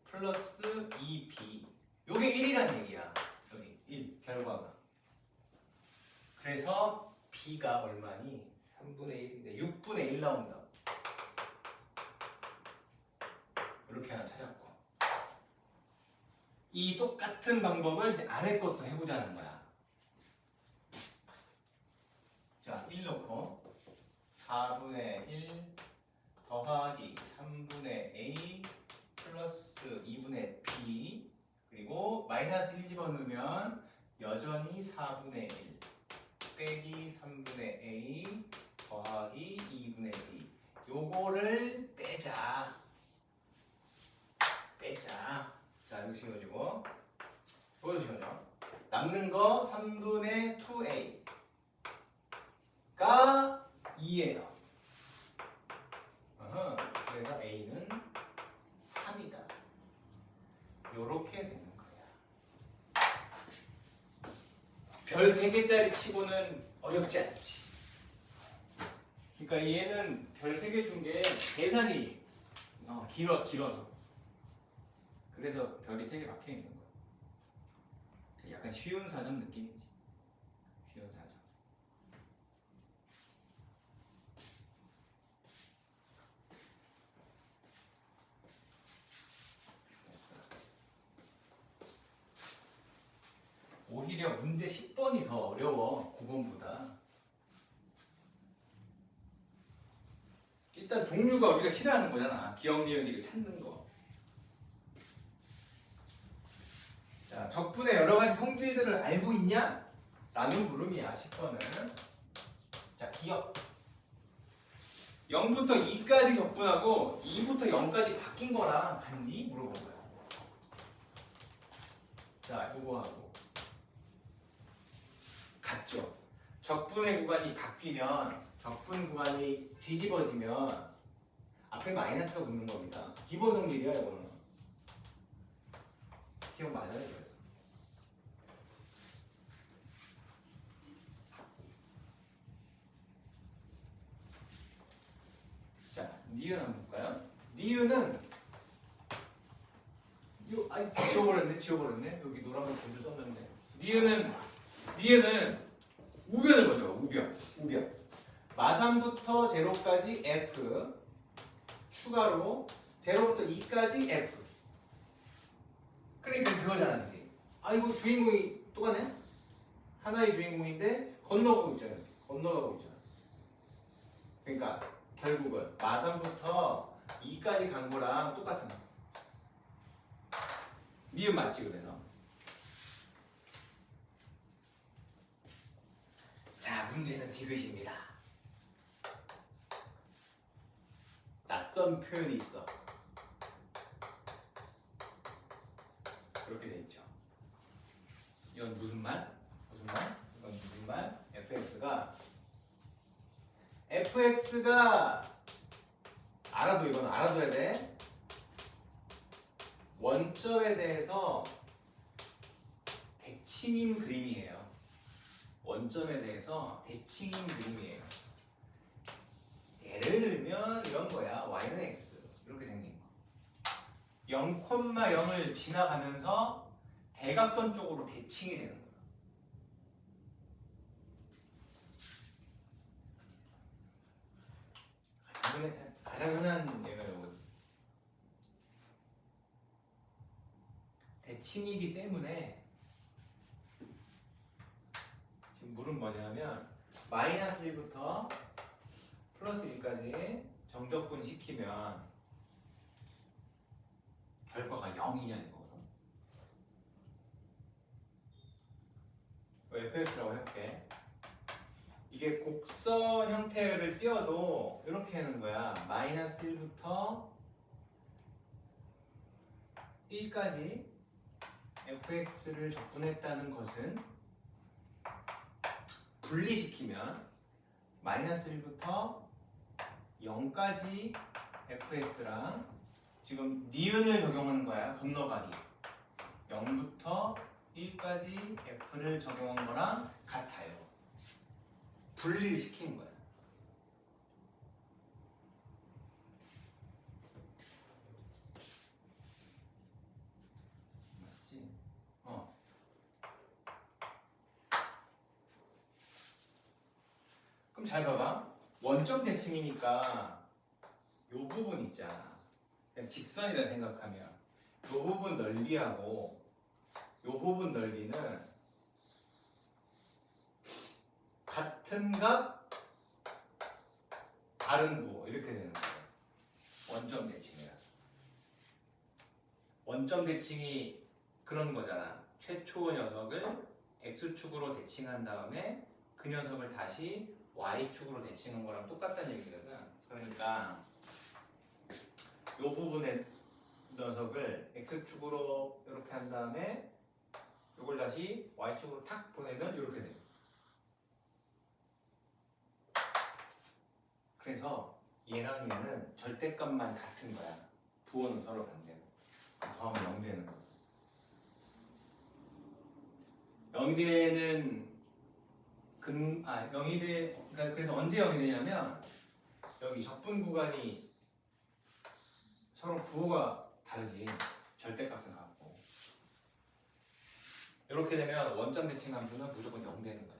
플러스 2b 요게 1이란 얘기야. 여기 1 결과가. 그래서 b가 얼마니? 3분의 1인데 6분의 1 나온다. 이렇게 하나 찾았고, 이 똑같은 방법을 이제 아래 것도 해보자는 거야. 자, 1 넣고 4분의 1 더하기 3분의 a 플러스 2분의 b 그리고 마이너스 1 집어넣으면 여전히 4분의 1 빼기 3분의 a 더하기 2분의 b 요거를 빼자. 자, 이거 지워지고 이것도 지워져. 남는 거 3분의 2a 가 2예요. 그래서 a는 3이다. 요렇게 되는 거야. 별 3개짜리 치고는 어렵지 않지. 그러니까 얘는 별 3개 준 게 계산이 길어서. 그래서 별이 3개 박혀 있는 거야. 약간 쉬운 사전 느낌이지. 쉬운 사전. 오히려 문제 10번이 더 어려워. 9번보다. 일단 종류가 우리가 싫어하는 거잖아. 기억, 니은, 이거 찾는 거. 자, 적분의 여러 가지 성질들을 알고 있냐? 라는 물음이야. 10번은. 자, 기억. 0부터 2까지 적분하고 2부터 0까지 바뀐 거랑 같니? 물어본 거야. 자, 요거하고 같죠. 적분의 구간이 바뀌면 적분 구간이 뒤집어지면 앞에 마이너스가 붙는 겁니다. 기본 성질이야 이거는. 기억 맞아요 그래서. 자, 니은 한번 볼까요? 니은은 이거 아니 지워버렸네. 여기 노란 거 줄을 썼는데. 니은은 우변을 먼저 봐. 우변. 마삼부터 제로까지 F 추가로 제로부터 2까지 F. 그러니까 그거잖아, 그지? 아 이거 주인공이 똑같네? 하나의 주인공인데 건너가고 있잖아. 그러니까 결국은 마삼부터 2까지 간 거랑 똑같은 거. 니은 맞지 그래서? 자, 문제는 디귿입니다. 낯선 표현이 있어. 그렇게 돼 있죠. 이건 무슨 말? 이건 무슨 말? fx가 이건 알아둬야 돼. 원점에 대해서 대칭인 그림이에요. 예를 들면 이런 거야. y는 x 이렇게 생긴 거. 0,0을 지나가면서 대각선 쪽으로 대칭이 되는 거야. 가장 흔한 예가 이거. 대칭이기 때문에 지금 물은 뭐냐면 마이너스 1부터 플러스 1까지 정적분 시키면 결과가 0이냐 이거거든. fx라고 해볼게. 이게 곡선 형태를 띄워도 이렇게 하는 거야. 마이너스 1부터 1까지 fx를 적분했다는 것은 분리시키면 마이너스 1부터 0까지 fx랑 지금 니은을 적용하는 거야. 건너가기. 0부터 1까지 f를 적용한 거랑 같아요. 분리를 시키는 거야. 맞지? 그럼 잘 봐봐. 원점 대칭이니까 요 부분 있잖아. 그냥 직선이라 생각하면 요 부분 넓이하고 요 부분 넓이는 같은 값 다른 부 이렇게 되는 거예요. 원점 대칭이라서. 원점 대칭이 그런 거잖아. 최초 녀석을 x축으로 대칭한 다음에 그 녀석을 다시 y축으로 대칭한 거랑 똑같다는 얘기거든. 그러니까 이 부분의 녀석을 x축으로 이렇게 한 다음에 이걸 다시 y축으로 탁 보내면 이렇게 돼. 그래서 얘랑 얘는 절대값만 같은 거야. 부호는 서로 반대로. 더하면 0 되는 거. 0이 되는 0이 돼. 그러니까 그래서 언제 0이 되냐면 여기 적분 구간이 서로 부호가 다르지. 절대값은 같고. 이렇게 되면 원점 대칭 함수는 무조건 0 되는 거야.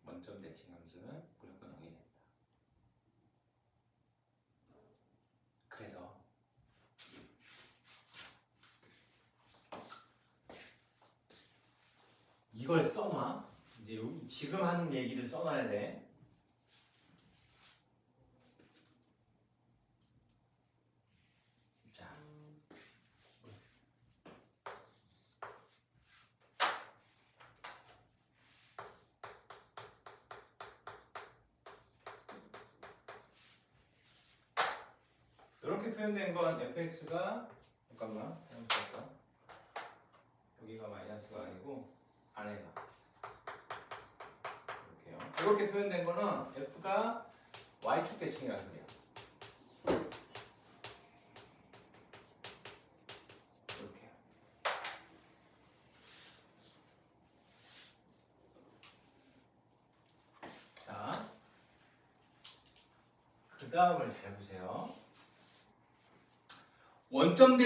원점 대칭 함수는 무조건 0이 된다. 그래서 이걸 써놔. 이제 지금 하는 얘기를 써놔야 돼. 자, 이렇게 표현된 건 fx가 잠깐만 잘못했다. 여기가 마이너스가 아니고 아래가 이렇게요. 이렇게 표현된 거는 f가 y축 대칭이라는 소리야. 이렇게. 자, 그 다음을 잘 보세요. 원점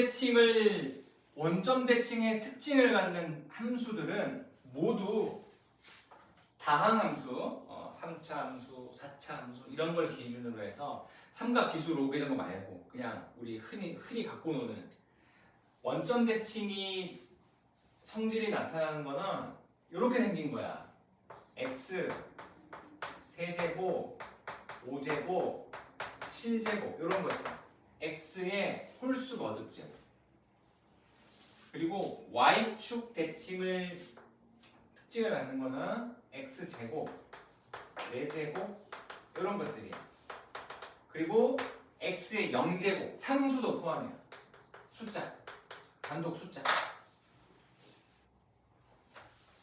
대칭의 특징을 갖는 함수들은 모두 다항함수, 3차 함수, 4차 함수 이런 걸 기준으로 해서 삼각지수 로그 이런 거 말고 그냥 우리 흔히 갖고 노는 원점 대칭이 성질이 나타나는 거는 이렇게 생긴 거야. x 세제곱, 5제곱, 7제곱 이런 것들. x의 홀수 거듭증. 그리고 y축 대칭을 특징을 갖는 거는 x제곱, 4제곱 이런 것들이야. 그리고 x의 0제곱, 상수도 포함해요. 숫자, 단독 숫자.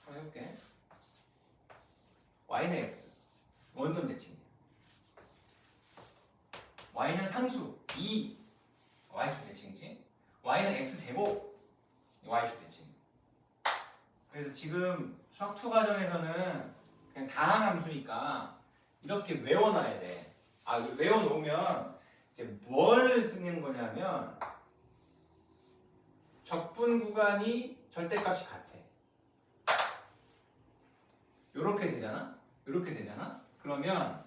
한번 해볼게. y는 x, 원점 대칭이야. y는 상수, 2, y축 대칭이지. y는 x제곱, y축 대칭. 그래서 지금 수학2 과정에서는 그냥 다항함수니까 이렇게 외워놔야 돼. 외워놓으면 이제 뭘 쓰는 거냐면 적분 구간이 절대값이 같아. 요렇게 되잖아? 요렇게 되잖아? 그러면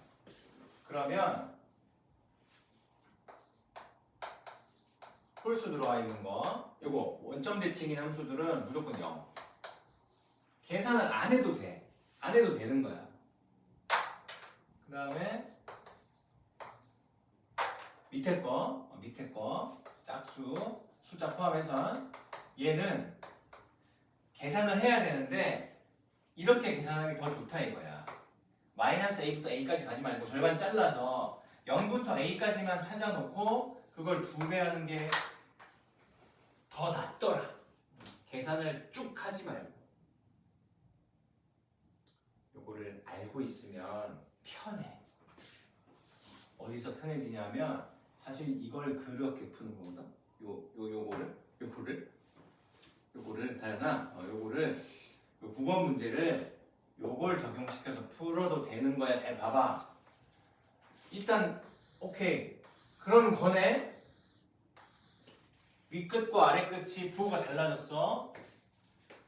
홀수 들어와 있는 거 요거 원점 대칭인 함수들은 무조건 0. 계산을 안 해도 돼. 안 해도 되는 거야. 그 다음에 밑에 거 짝수 숫자 포함해서 얘는 계산을 해야 되는데 이렇게 계산하는 게 더 좋다 이거야. 마이너스 a부터 a까지 가지 말고 절반 잘라서 0부터 a까지만 찾아놓고 그걸 2배 하는 게 더 낫더라. 계산을 쭉 하지 말고. 요거를 알고 있으면 편해. 어디서 편해지냐면 사실 이걸 그렇게 푸는 거거든. 요거를 다현아, 요거를 요 9번 문제를 요걸 적용시켜서 풀어도 되는 거야. 잘 봐봐. 일단 오케이. 그런 거네. 윗끝과 아래끝이 부호가 달라졌어.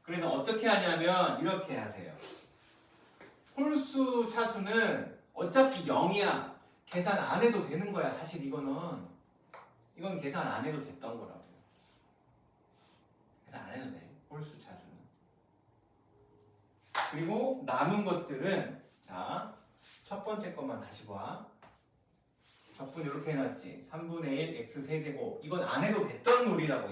그래서 어떻게 하냐면 이렇게 하세요. 홀수 차수는 어차피 0이야. 계산 안 해도 되는 거야. 사실 이건 계산 안 해도 됐던 거라고. 계산 안 해도 돼. 홀수 차수는. 그리고 남은 것들은 자, 첫 번째 것만 다시 봐. 적분 이렇게 해놨지. 3분의 1 x 세제곱. 이건 안 해도 됐던 놀이라고.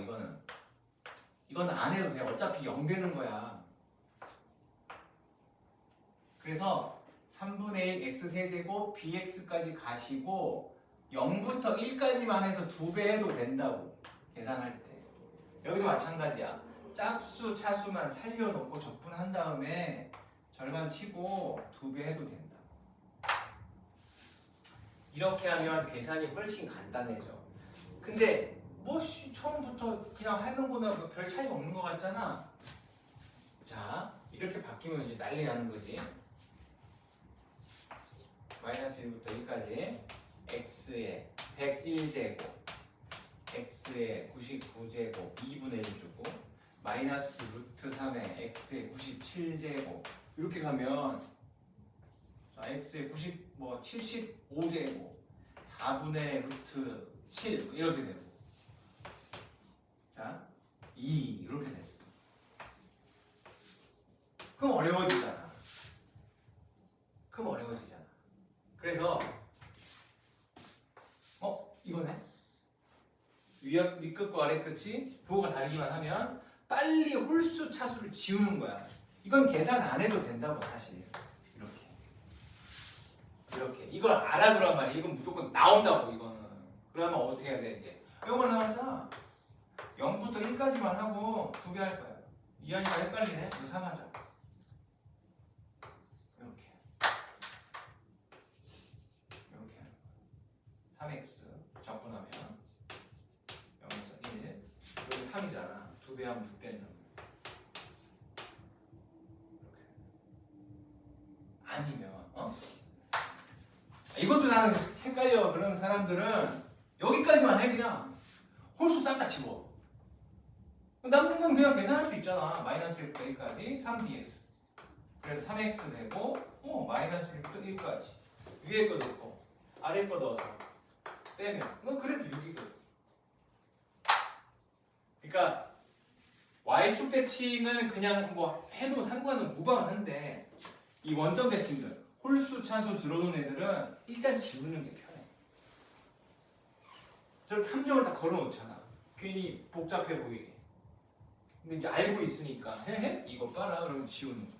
이건 안 해도 돼. 어차피 0 되는 거야. 그래서 3분의 1 x 세제곱 bx까지 가시고 0부터 1까지만 해서 2배 해도 된다고. 계산할 때. 여기도 마찬가지야. 짝수 차수만 살려놓고 적분한 다음에 절반 치고 2배 해도 된다. 이렇게 하면 계산이 훨씬 간단해져. 근데 처음부터 그냥 하는 거는 별 차이가 없는 것 같잖아. 자, 이렇게 바뀌면 이제 난리 나는 거지. 마이너스 1부터 1까지 x에 101제곱, x에 99제곱, 2분의 1 주고 마이너스 루트 3에 x에 97제곱 이렇게 가면 자, x에 75제곱 4분의 루트 7 이렇게 되고 자 2 이렇게 됐어. 그럼 어려워지잖아. 그래서 이거네. 윗끝과 아래끝이 부호가 다르기만 하면 빨리 홀수 차수를 지우는 거야. 이건 계산 안 해도 된다고 사실. 이렇게 이걸 알아두란 말이야. 이건 무조건 나온다고. 이거는 그러면 어떻게 해야 돼 이제? 이거만 나오자. 0부터 1까지만 하고 2배 할 거야. 이하니까 헷갈리네. 이거 3 하자. 이렇게 3x 적분하면 0에서 1 여기 3이잖아. 2배 하면 6 된다. 이렇게. 아니면 이것도 나는 헷갈려. 그런 사람들은 여기까지만 해 그냥 홀수 싹 다 집어. 남은 건 그냥 계산할 수 있잖아. 마이너스 1부터 1까지 3dx. 그래서 3x 되고 마이너스 1부터 1까지. 위에 거 넣고 아래 거 넣어서 빼면 그래도 6이거든. 그러니까 y축 대칭은 그냥 뭐 해도 상관은 무방한데 이 원점 대칭들 홀수 차수 들어오는 애들은 일단 지우는 게 편해. 저렇게 함정을 다 걸어놓잖아. 괜히 복잡해 보이게. 근데 이제 알고 있으니까 헤헤 이거 봐라 그러면 지우는 거야.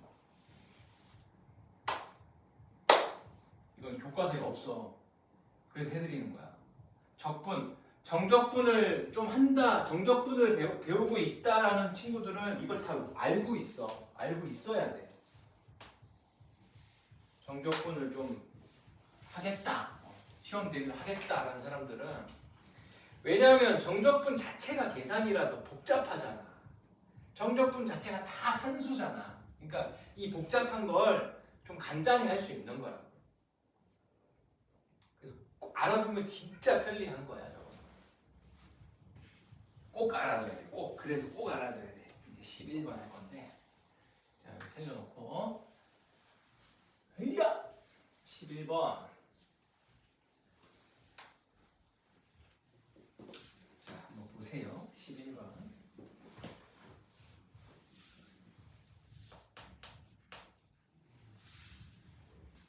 이건 교과서에 없어. 그래서 해드리는 거야. 적분, 정적분을 좀 한다, 정적분을 배우고 있다라는 친구들은 이걸 다 알고 있어. 알고 있어야 돼. 정적분을 좀 하겠다, 시험 대비를 하겠다라는 사람들은 왜냐하면 정적분 자체가 계산이라서 복잡하잖아. 정적분 자체가 다 산수잖아. 그러니까 이 복잡한 걸 좀 간단히 할 수 있는 거라고. 그래서 꼭 알아두면 진짜 편리한 거야. 저거. 꼭 알아둬야 돼. 꼭. 그래서 꼭 알아둬야 돼. 이제 11번 할 건데 자 여기 살려놓고 헤이야 11번. 자 한번 보세요. 11번.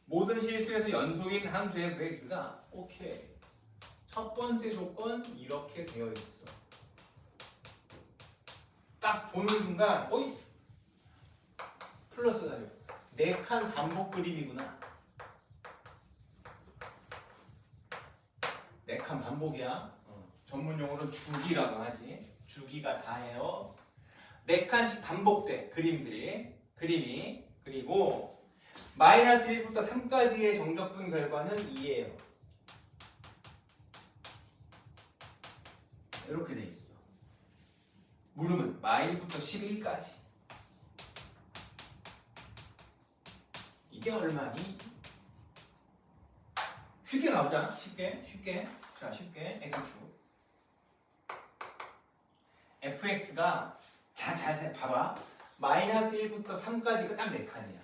모든 실수에서 연속인 함수의 fx가 오케이. 첫 번째 조건 이렇게 되어 있어. 딱 보는 순간 어이 플러스 다려. 4칸 반복 그림이구나. 4칸 반복이야. 전문 용어로 주기라고 하지. 주기가 4예요. 4칸씩 반복돼 그림이. 그리고 마이너스 1부터 3까지의 정적분 결과는 2예요. 이렇게 돼 있어. 물음은 마일부터 11까지. 이게 얼마니? 쉽게 가보자. 쉽게. 자, 쉽게 x축. fx가 자세히 봐봐. 마이너스 1부터 3까지가 딱 4칸이야.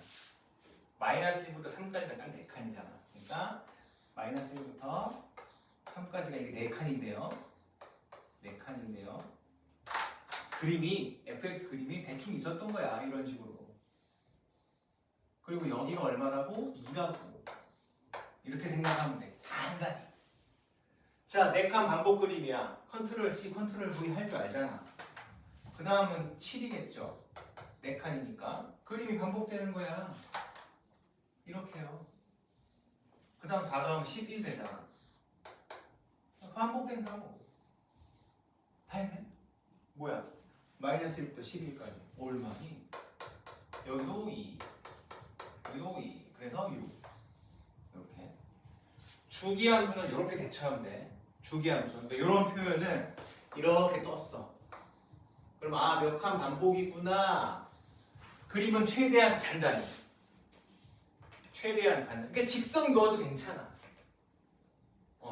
마이너스 1부터 3까지가 딱 4칸이잖아. 그러니까 마이너스 1부터 3까지가 이게 4칸인데요. 4칸인데요. 그림이 fx 그림이 대충 있었던 거야. 이런 식으로. 그리고 여기가 얼마라고? 2라고. 이렇게 생각하면 돼. 간단히. 자, 4칸 반복 그림이야. 컨트롤 C, 컨트롤 V 할 줄 알잖아. 그 다음은 7이겠죠. 4칸이니까. 그림이 반복되는 거야. 이렇게요. 그 다음 4 더하면 11 되잖아. 반복된다고. 다 했네? 뭐야? 마이너스 1부터 11까지. 얼마니? 여기도 2. 여기도 2. 그래서 6. 이렇게. 주기함수는 이렇게 대처하면 돼. 주기함수. 그러니까 이런 표현은 이렇게 떴어. 그럼 몇 칸 반복이구나. 그림은 최대한 간단히. 그러니까 직선 그어도 괜찮아.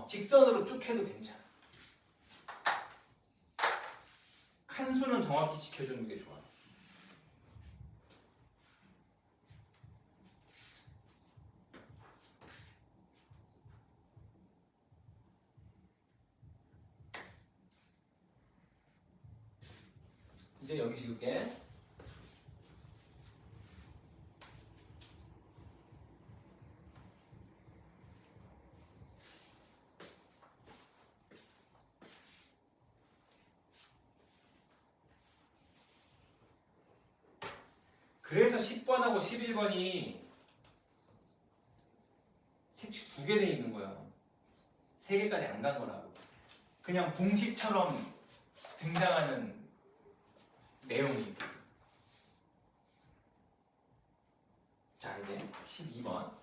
직선으로 쭉 해도 괜찮아. 칸수는 정확히 지켜주는 게 좋아. 이제 여기 지울게. 그래서 10번하고 11번이 색칠 2개 돼 있는 거야. 3개까지 안 간 거라고. 그냥 공식처럼 등장하는 내용이. 자, 이제 12번.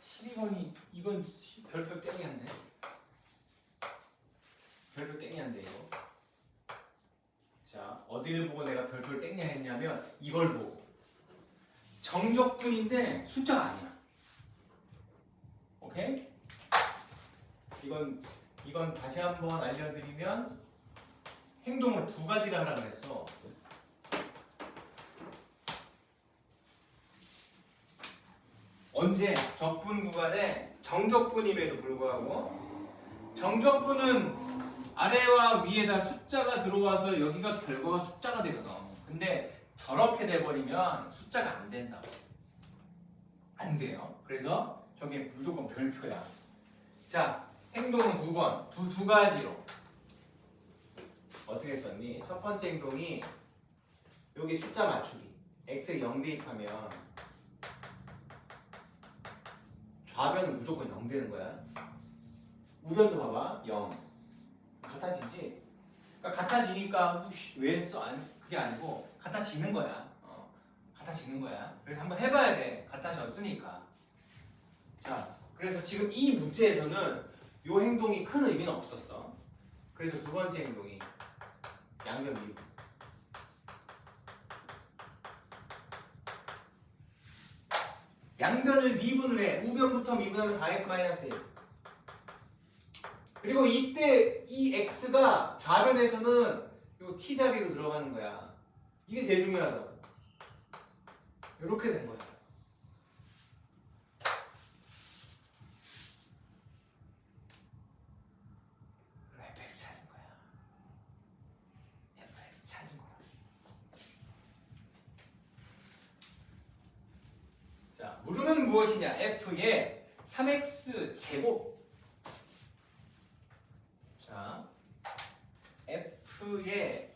12번이 이건 별표 땡이었네. 별표 땡이었네 이거. 자, 어디를 보고 내가 별표를 땡냐 했냐면 이걸 보고. 정적분인데 숫자가 아니야. 오케이? 이건 다시 한번 알려드리면 행동을 두 가지를 하라고 했어. 언제? 적분 구간에 정적분임에도 불구하고 정적분은 아래와 위에다 숫자가 들어와서 여기가 결과가 숫자가 되거든. 근데 저렇게 돼버리면 숫자가 안 된다고. 안 돼요. 그래서 저게 무조건 별표야. 자, 행동은 두 번, 두 가지로. 어떻게 썼니? 첫 번째 행동이 여기 숫자 맞추기. x에 0 대입하면 좌변은 무조건 0 되는 거야. 우변도 봐봐. 0. 같아지지? 그러니까 같아지니까 왜 했어? 아니, 그게 아니고 같아지는 거야. 같아지는 거야. 그래서 한번 해봐야 돼. 같아졌으니까. 자, 그래서 지금 이 문제에서는 이 행동이 큰 의미는 없었어. 그래서 두 번째 행동이 양변 미분. 양변을 미분을 해. 우변부터 미분하면 4x-1. 그리고 이때 이 x가 좌변에서는 이 t 자리로 들어가는 거야. 이게 제일 중요하다고. 이렇게 된 거야. fx 찾은 거야. fx 찾은 거야. 자, 물음은 무엇이냐? f의 3x 제곱. 자, f의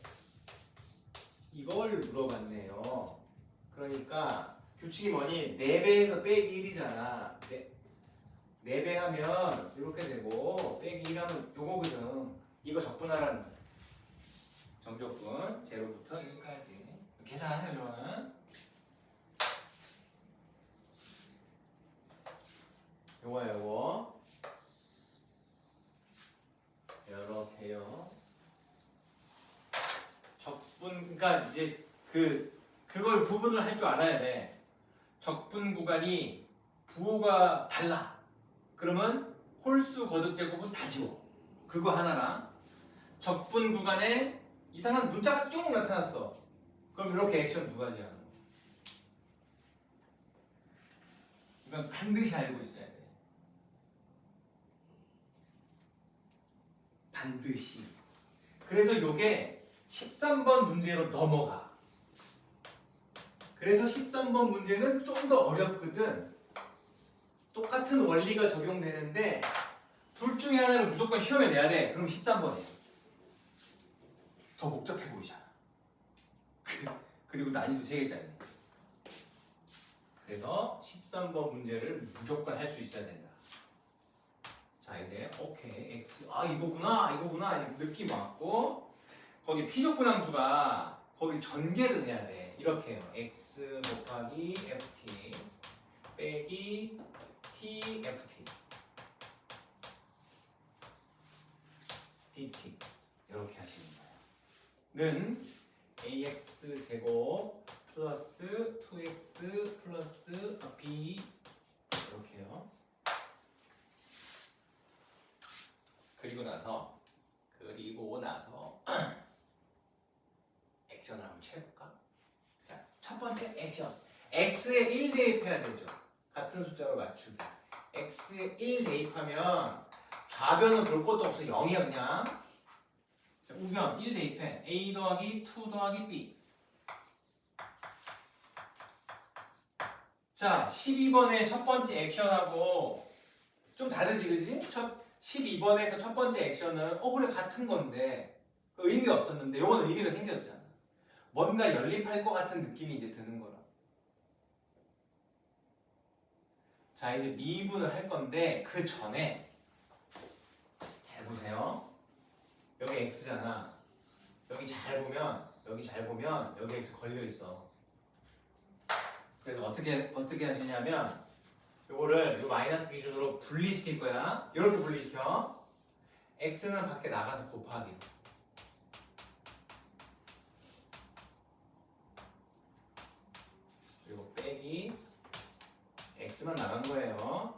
이걸 물어봤네요. 그러니까 규칙이 뭐니? 4배에서 빼기 1이잖아. 4배 하면 이렇게 되고 빼기 1 하면 요거거든. 이거 적분하라는 거야. 정적분 0부터 1까지 계산하세요. 이거는 요거야 요거. 이렇게요. 적분, 그러니까 이제 그걸 구분을 할 줄 알아야 돼. 적분 구간이 부호가 달라. 그러면 홀수 거듭 제곱은 다 지워. 그거 하나랑 적분 구간에 이상한 문자가 쭉 나타났어. 그럼 이렇게 액션 두 가지 하는 거. 이건 반드시 알고 있어야 돼. 반드시. 그래서 요게 13번 문제로 넘어가. 그래서 13번 문제는 좀 더 어렵거든. 똑같은 원리가 적용되는데 둘 중에 하나를 무조건 시험에 내야 돼. 그럼 13번이야. 더 복잡해 보이잖아. 그리고 난이도 3개짜리. 그래서 13번 문제를 무조건 할 수 있어야 된다. 자, 이제 오케이. x. 아, 이거구나. 느낌 왔고 거기 피적분함수가 거길 전개를 해야 돼. 이렇게 해요. x 곱하기 ft 빼기 tft dt 이렇게 하시는 거예요. 는 ax 제곱 플러스 2x 플러스 b 이렇게 해요. 그리고 나서 액션을 한번 취해볼까? 자, 첫 번째 액션. x에 1 대입해야 되죠. 같은 숫자로 맞추기. x에 1 대입하면 좌변은 볼 것도 없어. 0이야 그냥. 자, 우변 1 대입해. a 더하기 2 더하기 b. 자, 12번의 첫 번째 액션하고 좀 다르지, 그지? 12번에서 첫 번째 액션은 그래 같은 건데 의미 없었는데 요건 의미가 생겼잖아. 뭔가 연립할 것 같은 느낌이 이제 드는 거라. 자, 이제 미분을 할 건데 그 전에 잘 보세요. 여기 x잖아. 여기 잘 보면 여기 x 걸려 있어. 그래서 어떻게 하시냐면 요거를 요 마이너스 기준으로 분리시킬 거야. 이렇게 분리시켜. x는 밖에 나가서 곱하기. 그리고 빼기. x만 나간 거예요.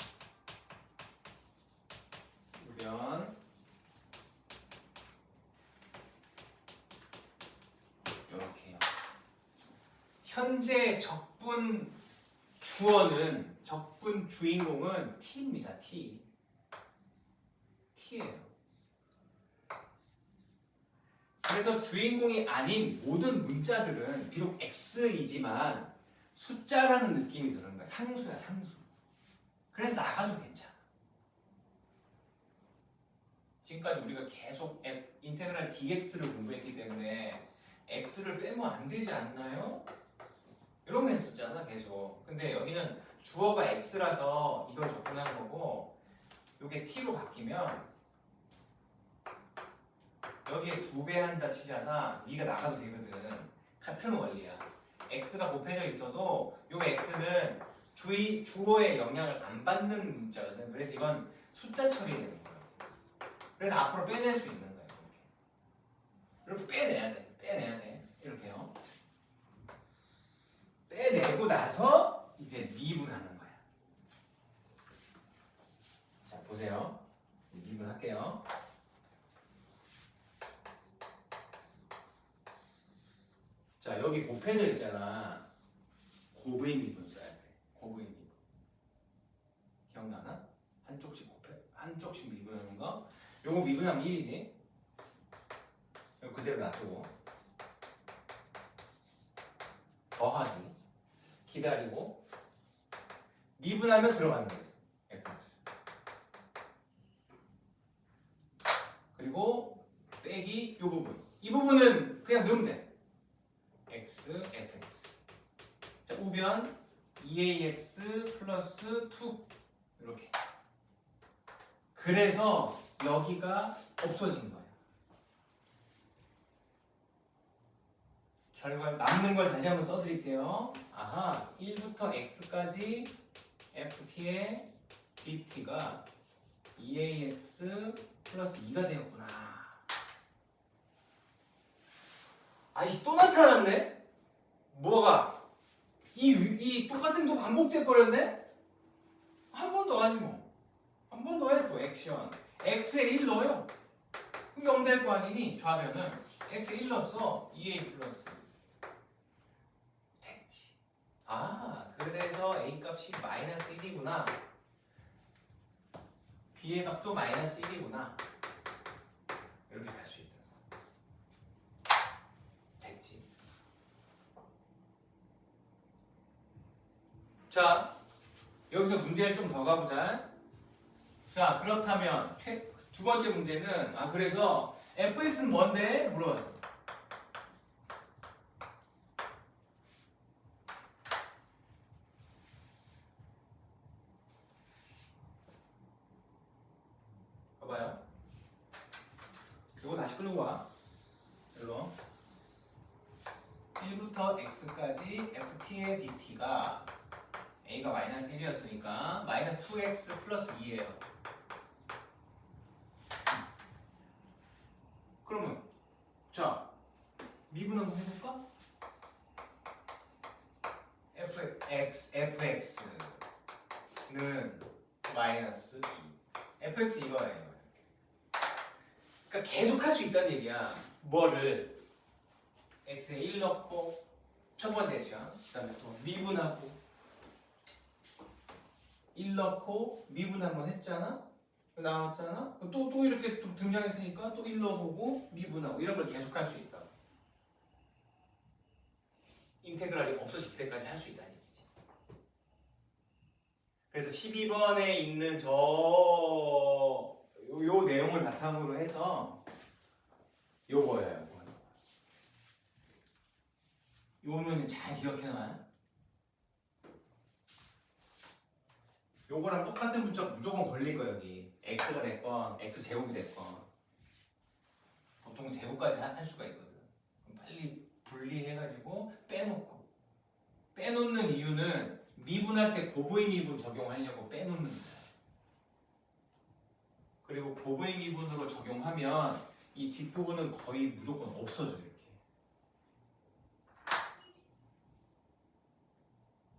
우변. 이렇게요. 현재 적분 주인공은 t입니다. t예요. 그래서 주인공이 아닌 모든 문자들은 비록 x이지만 숫자라는 느낌이 드는 거야. 상수야, 상수. 그래서 나가도 괜찮아. 지금까지 우리가 계속 인테그랄 dx를 공부했기 때문에 x를 빼면 안 되지 않나요? 이런 거 했었잖아, 계속. 근데 여기는 주어가 x라서 이걸 접근하는 거고, 이게 t로 바뀌면 여기에 2배 한다 치잖아. 위가 나가도 되거든. 같은 원리야. x가 곱해져 있어도 요 x는 주어의 영향을 안 받는 문자거든. 그래서 이건 숫자 처리되는 거야. 그래서 앞으로 빼낼 수 있는 거야. 이렇게 빼내야 돼. 빼내야 돼. 이렇게요. 빼내고 나서 이제 미분하는 거야. 자, 보세요. 미분할게요. 자, 여기 곱해져 있잖아. 곱의 미분 써야 돼. 곱의 미분. 기억나나? 한쪽씩 미분하는 거. 요거 미분하면 1이지. 요거 그대로 놔두고. 더하기. 기다리고. 미분하면 들어가는 거지. fx. 그리고 빼기 요 부분. 이 부분은 그냥 넣으면 돼. x, fx. 자, 우변 2ax 플러스 2 이렇게. 그래서 여기가 없어진 거예요. 결과 남는 걸 다시 한번 써드릴게요. 아하, 1부터 x까지 ft의 dt가 2ax 플러스 2가 되었구나. 아이, 또 나타났네? 뭐가? 이 똑같은 거 반복돼 버렸네? 한 번 더 하지 뭐. 한 번 더 해도 액션. x에 1 넣어요. 그럼 0 될 거 아니니? 좌변은 x에 1 넣었어. 2a 플러스. 됐지. 아, 그래서 a 값이 마이너스 1이구나. b의 값도 마이너스 1이구나. 이렇게 갈 수 있다. 됐지. 자, 여기서 문제를 좀 더 가보자. 자, 그렇다면 두 번째 문제는 그래서 fx는 뭔데? 물어봤어. 봐봐요. 이거 다시 끌고 와. 일로. 1부터 x까지 ft의 dt가 a가 마이너스 1이었으니까 마이너스 2x 플러스 2예요. 그러면 자, 미분 한번 해볼까? fx는 마이너스 2. fx 이거예요. 그러니까 계속 할 수 있다는 얘기야. 뭐를 x에 1 넣고 첫 번째 액션, 그 다음에 또 미분하고 1 넣고 미분 한번 했잖아? 나왔잖아? 또 이렇게 또 등장했으니까 또 1 넣어보고 미분하고 이런 걸 계속 할 수 있다. 인테그랄이 없어질 때까지 할 수 있다는 얘기지. 그래서 12번에 있는 요 내용을 바탕으로 해서 요거예요. 요거는 잘 기억해놔. 요거랑 똑같은 문자 무조건 걸릴 거야. 여기 x가 됐건 x제곱이 됐건 보통 제곱까지 할 수가 있거든. 그럼 빨리 분리해가지고 빼놓고, 빼놓는 이유는 이유는 미분할 때 곱의 미분 적용하려고 빼놓는 거예요. 그리고 곱의 미분으로 적용하면 이 뒷부분은 거의 무조건 없어져요. 이렇게.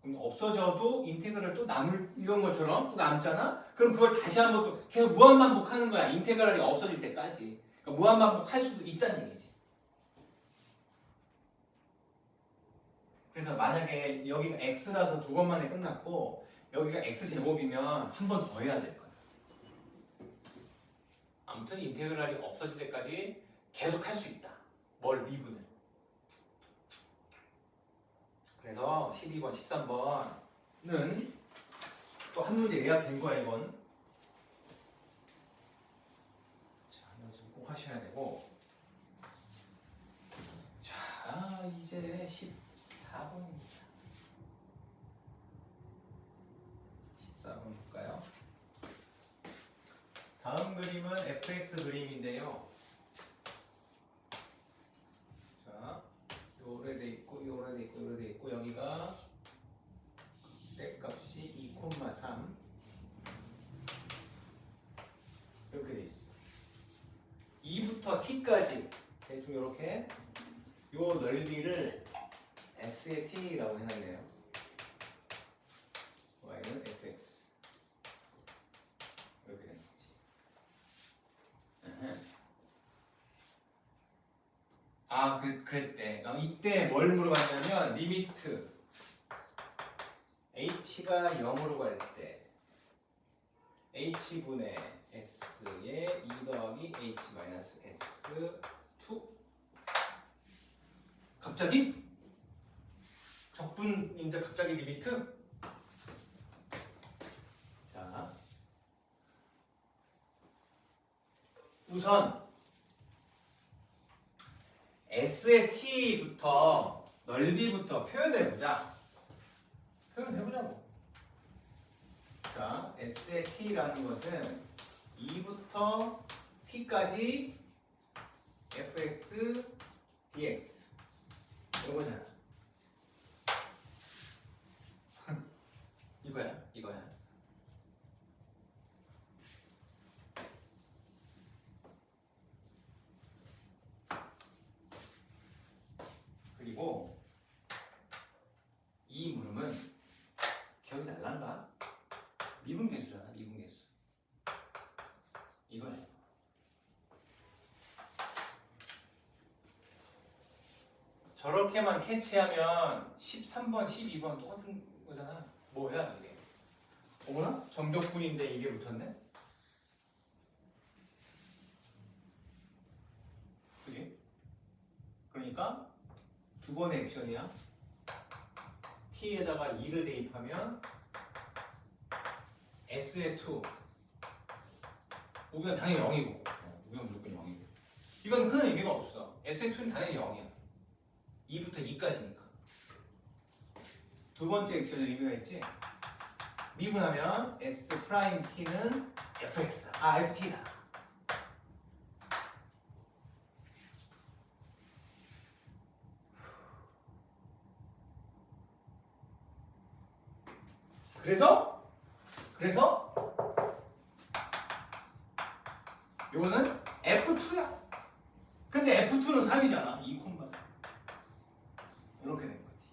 그럼 없어져도 인테그랄 또 남을 이런 것처럼 또 남잖아? 그럼 그걸 다시 한번 또 계속 무한반복하는 거야. 인테그랄이 없어질 때까지. 그러니까 무한반복할 수도 있다는 얘기지. 그래서 만약에 여기가 x라서 두 번 만에 끝났고 여기가 x제곱이면 한 번 더 해야 될 거야. 아무튼 인테그랄이 없어질 때까지 계속 할 수 있다. 뭘 미분을. 그래서 12번, 13번은 또 한 문제 예약된 거야 이건. 자, 연습 꼭 하셔야 되고. 자, 이제 14번입니다. 14번 볼까요? 다음 그림은 fx 그림인데요. 자, 요래 돼 있고, 요래 돼 있고, 요래 돼 있고, 여기가 때값이 2,3 이렇게 돼 있어. 2부터 t까지 대충 이렇게 요 넓이를 s의 t라고 해놨네요. y는 fx 이렇게 되는 거지. 아, 그랬대. 이때 뭘 물어봤냐면 리미트 h가 0으로 갈 때 h분의 s에 2 더하기 h 마이너스 s 2 갑자기? 적분인데 갑자기 리미트? 자, 우선 S의 T부터 넓이부터 표현해보자. 표현해보자고. 자, S의 T라는 것은 2부터 T까지 fx dx 이거잖아. 이거야. 그리고 이 물음은 기억이 날란가? 미분계수잖아, 미분계수. 이거야. 저렇게만 캐치하면 13번, 12번 똑같은 거잖아. 뭐야 이게? 어머나? 정적분인데 이게 붙었네? 그지? 그러니까 두 번의 액션이야. t에다가 2를 대입하면 s의 2 우기가 당연히 0이고 우기가 무조건 0이고 이건 큰 의미가 없어. s의 2는 당연히 0이야. 2부터 2까지니까. 두 번째 액션의 의미가 있지. 미분하면 s 프라임 t는 fx다. ft다. 그래서 요거는 f2야. 근데 f2는 3이잖아. 2,3 이렇게 된 거지.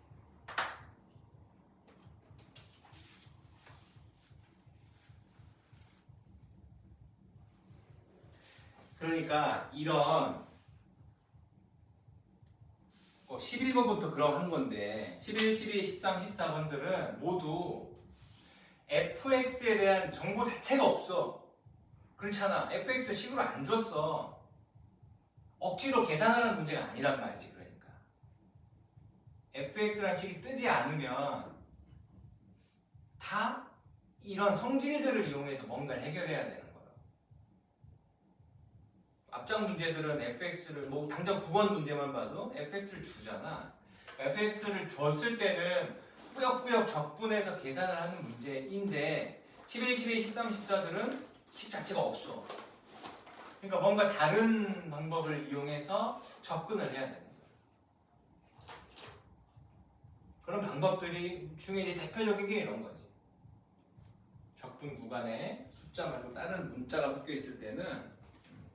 그러니까 이런 11번부터 그럼 한 건데 11, 12, 13, 14번들은 모두 fx에 대한 정보 자체가 없어. 그렇잖아. fx 식으로 안 줬어. 억지로 계산하는 문제가 아니란 말이지. 그러니까 fx라는 식이 뜨지 않으면 다 이런 성질들을 이용해서 뭔가를 해결해야 되는 거야. 앞장 문제들은 fx를 뭐 당장 9번 문제만 봐도 fx를 주잖아. fx를 줬을 때는 꾸역꾸역 적분해서 계산을 하는 문제인데 11, 12, 13, 14들은 식 자체가 없어. 그러니까 뭔가 다른 방법을 이용해서 접근을 해야 되는 거야. 그런 방법들이 중에 대표적인 게 이런 거지. 적분 구간에 숫자 말고 다른 문자가 섞여 있을 때는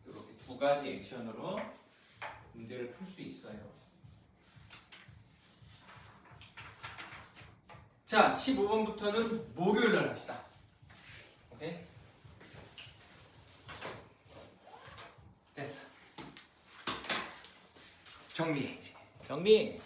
이렇게 두 가지 액션으로 문제를 풀 수 있어요. 자, 15번부터는 목요일 날 합시다. 오케이? 됐어. 정리해 이제. 정리.